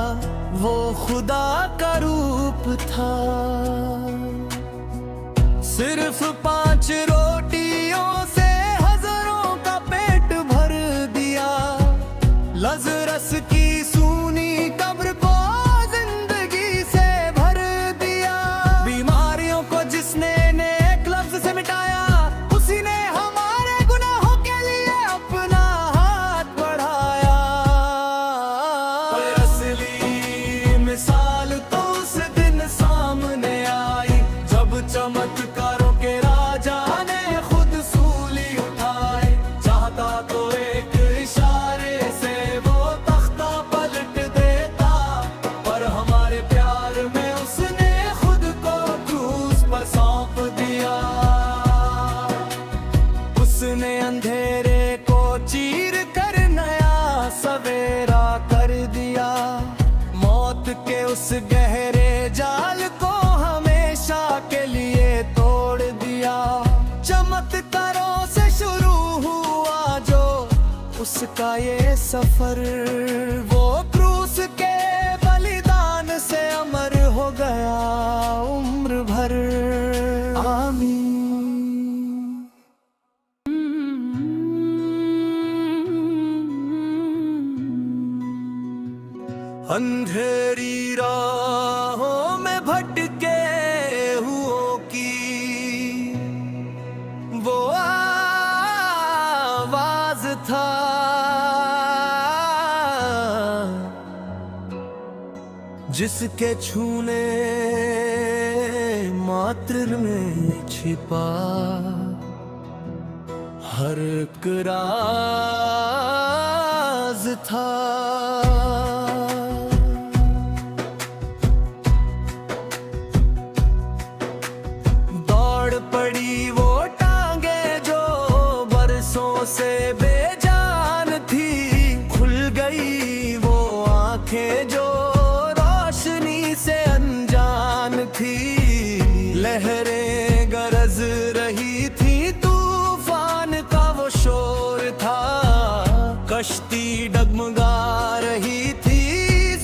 वो खुदा का रूप था। सिर्फ 5 रोटियों से हजारों का पेट भर दिया। लज़रस की सूनी कब्र को जिंदगी से भर दिया। बीमारियों को जिसने नेक लफ्ज से मिटाया, उसी ने हमारे गुनाहों के लिए अपना हाथ बढ़ाया। पर असली मिसाल तो उस दिन सामने आई, जब चमत्कारों उसका ये सफर, वो क्रूस के बलिदान से अमर हो गया उम्र भर। आमीन। अंधेरी राहों में भटके हुओं की वो आवाज था, जिसके छूने मात्र में छिपा हर एक राज था। से बेजान थी, खुल गई वो आंखें जो रोशनी से अनजान थी। लहरें गरज रही थी, तूफान का वो शोर था। कश्ती डगमगा रही थी,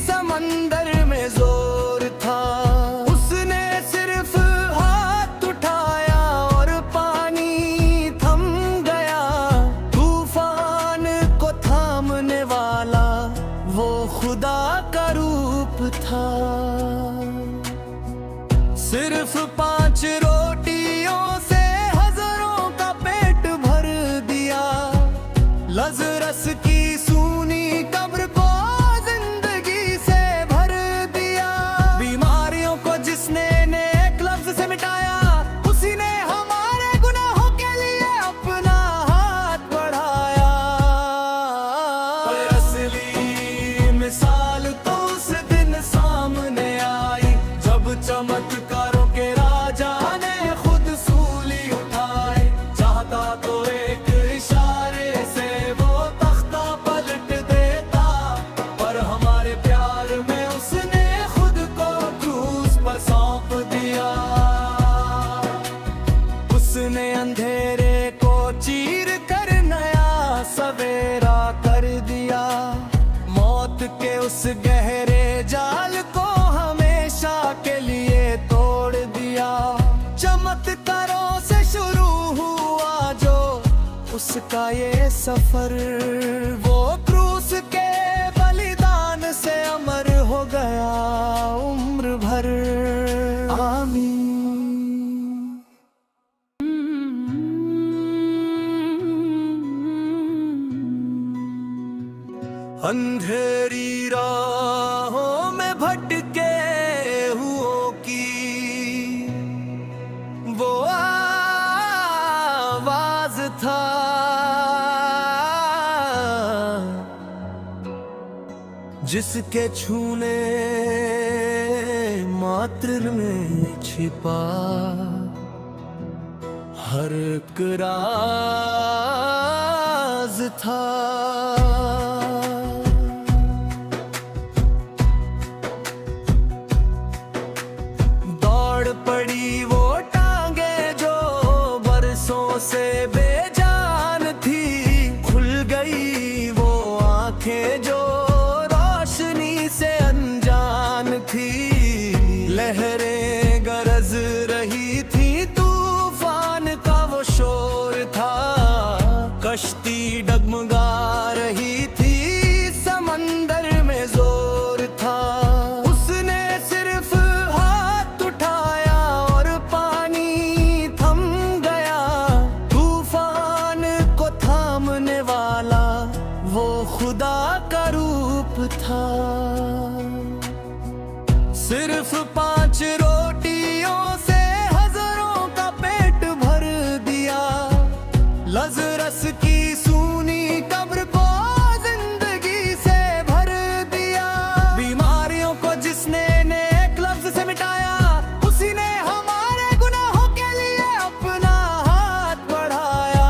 समंदर में जोर था। उसने सिर्फ हाथ उठाया और पानी थम गया। तूफान को थामने वाला वो खुदा का रूप था। सिर्फ 5 रोटियों से हजारों का पेट भर दिया। लज़रस की सूनी कब्र को जिंदगी से भर दिया। बीमारियों को जिसने नेक लफ्ज से मिटाया, उसी ने हमारे गुनाहों के लिए अपना हाथ बढ़ाया। असली मिसाल तो उस दिन सामने आई, जब चमत्कारों के राजा ने खुद सूली उठाए। चाहता तो एक इशारे से वो तख्ता पलट देता, पर हमारे प्यार में उसने खुद को क्रूस पर सौंप दिया। उसने अंधेरे को चीर कर नया सवेरा कर दिया। मौत के उस गहरे जाल को हमेशा के लिए तोड़ दिया। चमत्कारों से शुरू हुआ जो उसका ये सफर, वो क्रूस के बलिदान से अमर हो गया उम्र भर। आमीन। अंधेरी राहों में भटके हुओं की वो आवाज था, जिसके छूने मात्र में छिपा हर एक राज था। दौड़ पड़ी वो टांगे जो बरसों से बेजान थी, खुल गई वो आंखें जो रोशनी से अनजान थी। लहरें गरज रही थी, तूफान का वो शोर था। कश्ती डगमगा रही थी, समंदर में जोर था। उसने सिर्फ हाथ उठाया और पानी थम गया। तूफान को थामने वाला वो खुदा का रूप था। सिर्फ 5 रोटियों से हजारों का पेट भर दिया। लज़रस की सूनी कब्र को जिंदगी से भर दिया। बीमारियों को जिसने नेक लफ्ज से मिटाया, उसी ने हमारे गुनाहों के लिए अपना हाथ बढ़ाया।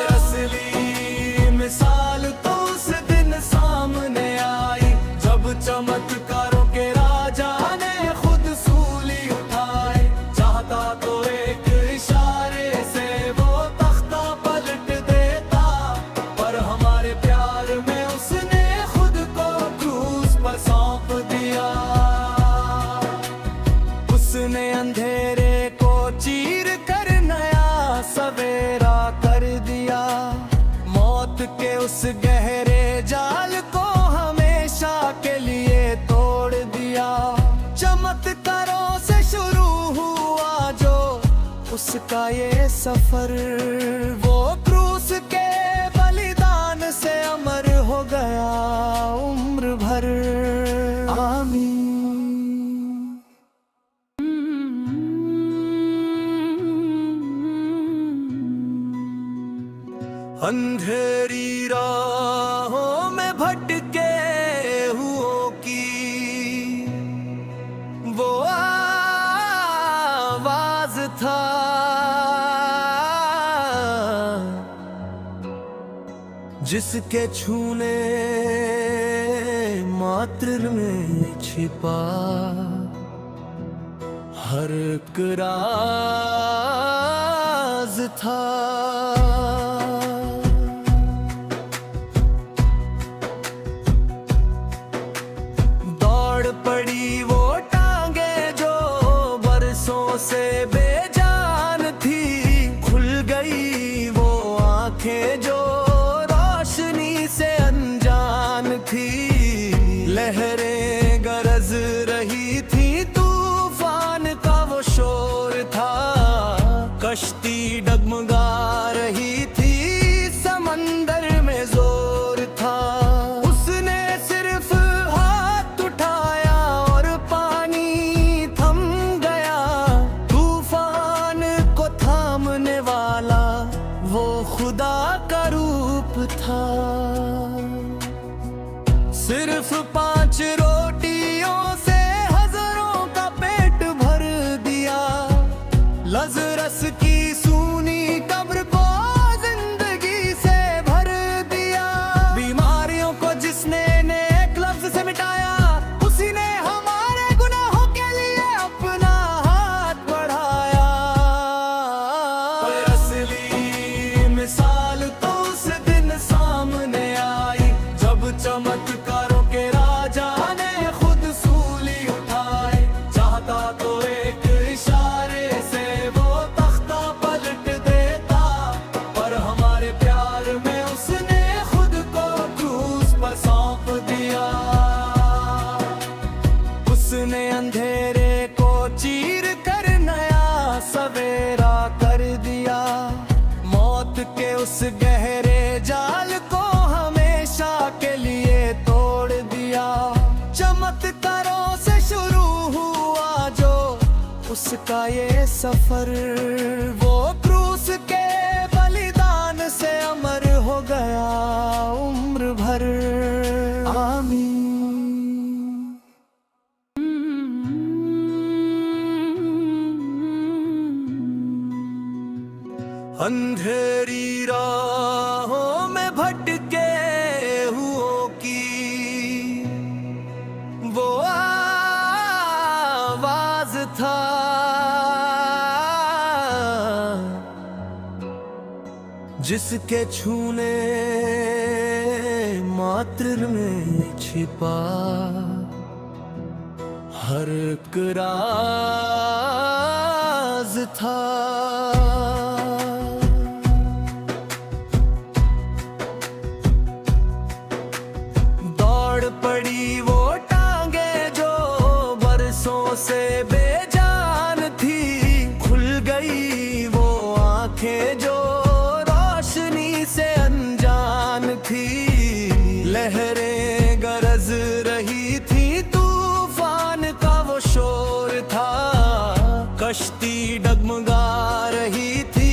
असली मिसाल तो उस दिन सामने आई, जब चमत्कारों के राजा ने खुद सूली उठाए। चाहता तो एक इशारे से वो तख्ता उसका ये सफर, वो क्रूस के बलिदान से अमर हो गया उम्र भर। आमीन। अंधेरी राहों में भटके हुओं की वो आवाज था, जिसके छूने मात्र में छिपा हर एक राज था। पड़ी वो टांगे जो बरसों से बेजान थी, खुल गई वो आंखें जो रोशनी से अनजान थी। लहरें गरज रही थी, तूफान का वो शोर था, कश्ती डगमगा रही थी, समंदर में जोर था। उसने सिर्फ वो खुदा का रूप था। सिर्फ 5 रोटियों से हजारों का पेट भर दिया, लज़रस की सूनी कब्र को जिंदगी से भर दिया। बीमारियों को जिसने नेक लफ्ज से मिटाया, उसी ने हमारे गुनाहों के लिए अपना हाथ बढ़ाया। मिसाल तो उस दिन सामने आई, जब चमत्कारों के राजा ने खुद सूली उठाई। चाहता तो एक इशारे से वो तख्ता पलट देता, पर हमारे प्यार में उसने खुद को क्रूस पर सौंप दिया। उसने अंधेरे को चीर कर नया सवेरा कर दिया, मौत के उस गहरे जाल को हमेशा के लिए तोड़ दिया। चमत्कारों से शुरू हुआ जो उसका ये सफर, वो क्रूस के बलिदान से अमर हो गया उम्र भर। आमीन। अंधेरी राहों में भटके हुओं की वो आवाज था, जिसके छूने मात्र में छिपा हर एक राज था। पड़ी वो टांगे जो बरसों से बेजान थी, खुल गई वो आंखें जो रोशनी से अनजान थी। लहरें गरज रही थी, तूफान का वो शोर था, कश्ती डगमगा रही थी,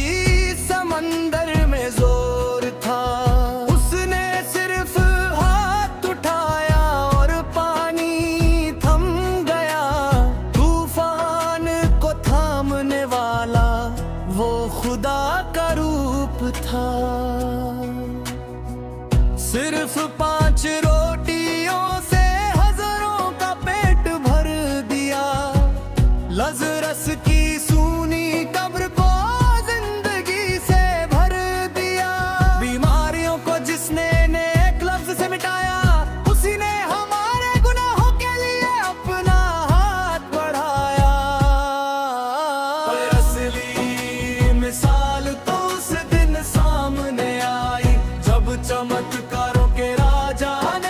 समंदर में जोर था। उसने सिर्फ हाथ उठाया और पानी थम गया, तूफान को थामने वाला वो खुदा का रूप था। सिर्फ 5 रोटियों से हजारों का पेट भर दिया, लज़रस की सूनी कब्र को जिंदगी से भर दिया। बीमारियों को जिसने नेक लफ्ज से मिटाया, उसी ने हमारे गुनाहों के लिए अपना हाथ बढ़ाया। पर असली मिसाल तो उस दिन सामने आई, जब चमत्कारों के राजा ने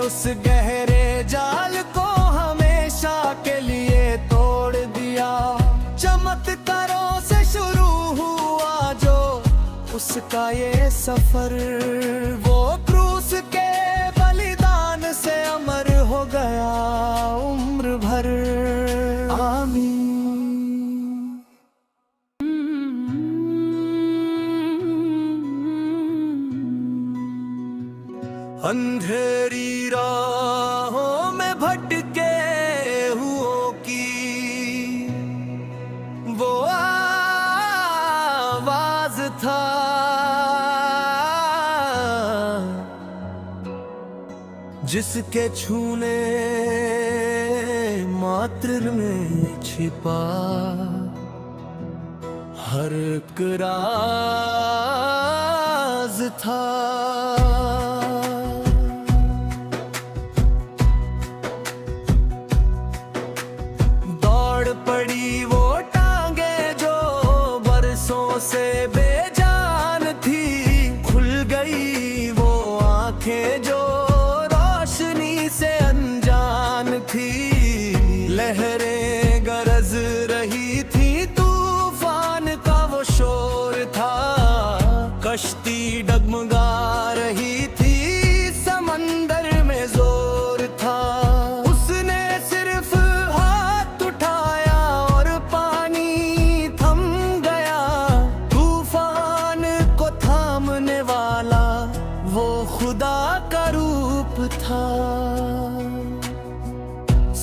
उस गहरे जाल को हमेशा के लिए तोड़ दिया। चमत्कारों से शुरू हुआ जो उसका ये सफर, वो क्रूस के बलिदान से अमर हो गया उम्र भर। आमीन। अंधेरी राहों में भटके हुओं की वो आवाज था, जिसके छूने मात्र में छिपा हर एक राज था। दौड़ पड़ी वो टांगे जो बरसों से बेजान थी, खुल गई वो आंखें जो रोशनी से अनजान थी। लहरें गरज रही थी, तूफान का वो शोर था, कश्ती डगमगा रही थी, समंदर में जोर था। उसने सिर्फ हाथ उठाया और पानी थम गया। तूफान को थामने वाला वो खुदा का रूप था।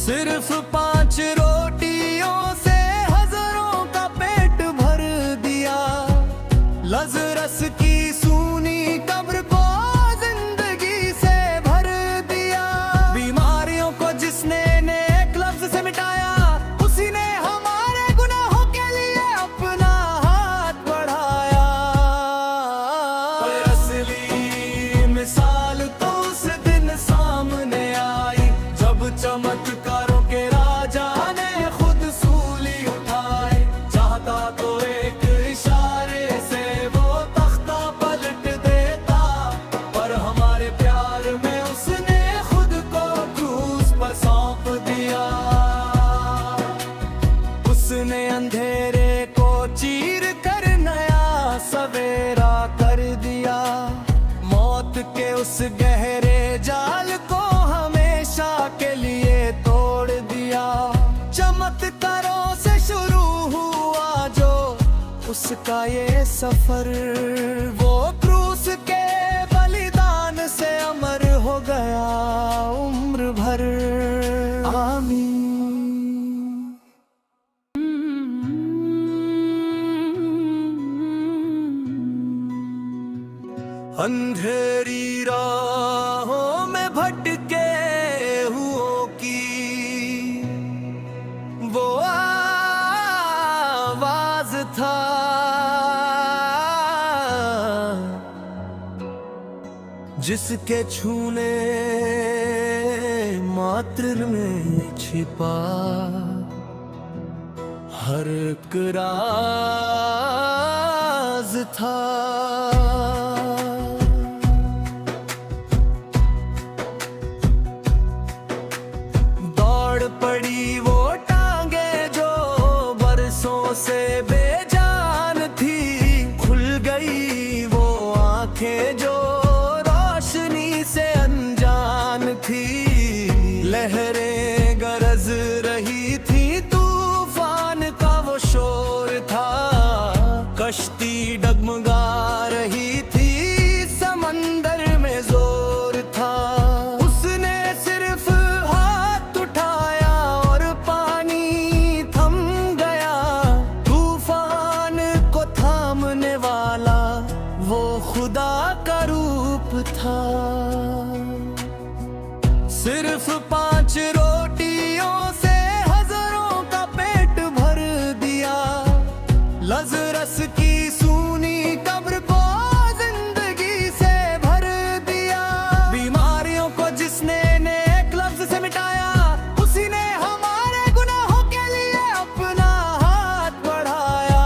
सिर्फ 5 रोटियों से हजारों का पेट भर दिया। लज़रस की सूनी कब्र को जिंदगी से भर दिया। बीमारियों को जिसने नेक लफ्ज से मिटाया, उसी ने हमारे गुनाहों के लिए अपना हाथ बढ़ाया। पर असली मिसाल तो उस दिन सामने आई, जब चमत्कारों के राजा ने खुद सूली उठाए। चाहता तो एक इशारे से वो तख्ता पलट देता, पर हमारे प्यार में उसने खुद को क्रूस पर सौंप दिया। उसने अंधेरे को चीर कर नया सवेरा कर दिया। मौत के उस गहरे जाल को हमेशा के लिए तोड़ दिया। चमत्कारों से शुरू हुआ जो उसका ये सफर, वो क्रूस के बलिदान से अमर हो गया उम्र भर। आमीन। अंधेरी राहों में भटके हुओं की वो आवाज था, जिसके छूने मात्र में छिपा हर एक राज था। पड़ी वो टांगे जो बरसों से बेजान थी, खुल गई वो आंखें जो रोशनी से अनजान थी। लहरें गरज रही थी, तूफान का वो शोर था, कश्ती डगमगा रही थी, समंदर में जोर था। उसने सिर्फ हाथ उठाया और पानी थम गया। तूफान को थामने वाला वो खुदा का रूप था। सिर्फ 5 रोटियों से हजारों का पेट भर दिया। लज़रस की सूनी कब्र को जिंदगी से भर दिया। बीमारियों को जिसने नेक लफ्ज से मिटाया, उसी ने हमारे गुनाहों के लिए अपना हाथ बढ़ाया।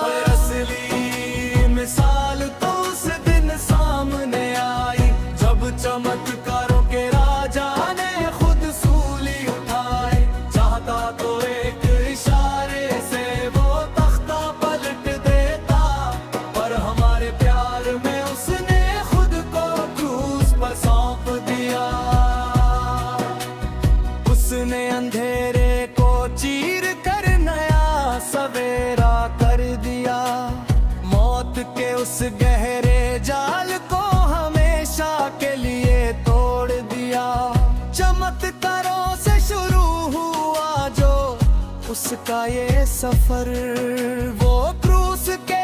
पर असली मिसाल तो उस दिन सामने आई, जब चमत्कार उस गहरे जाल को हमेशा के लिए तोड़ दिया। चमत्कारों से शुरू हुआ जो उसका ये सफर, वो क्रूस के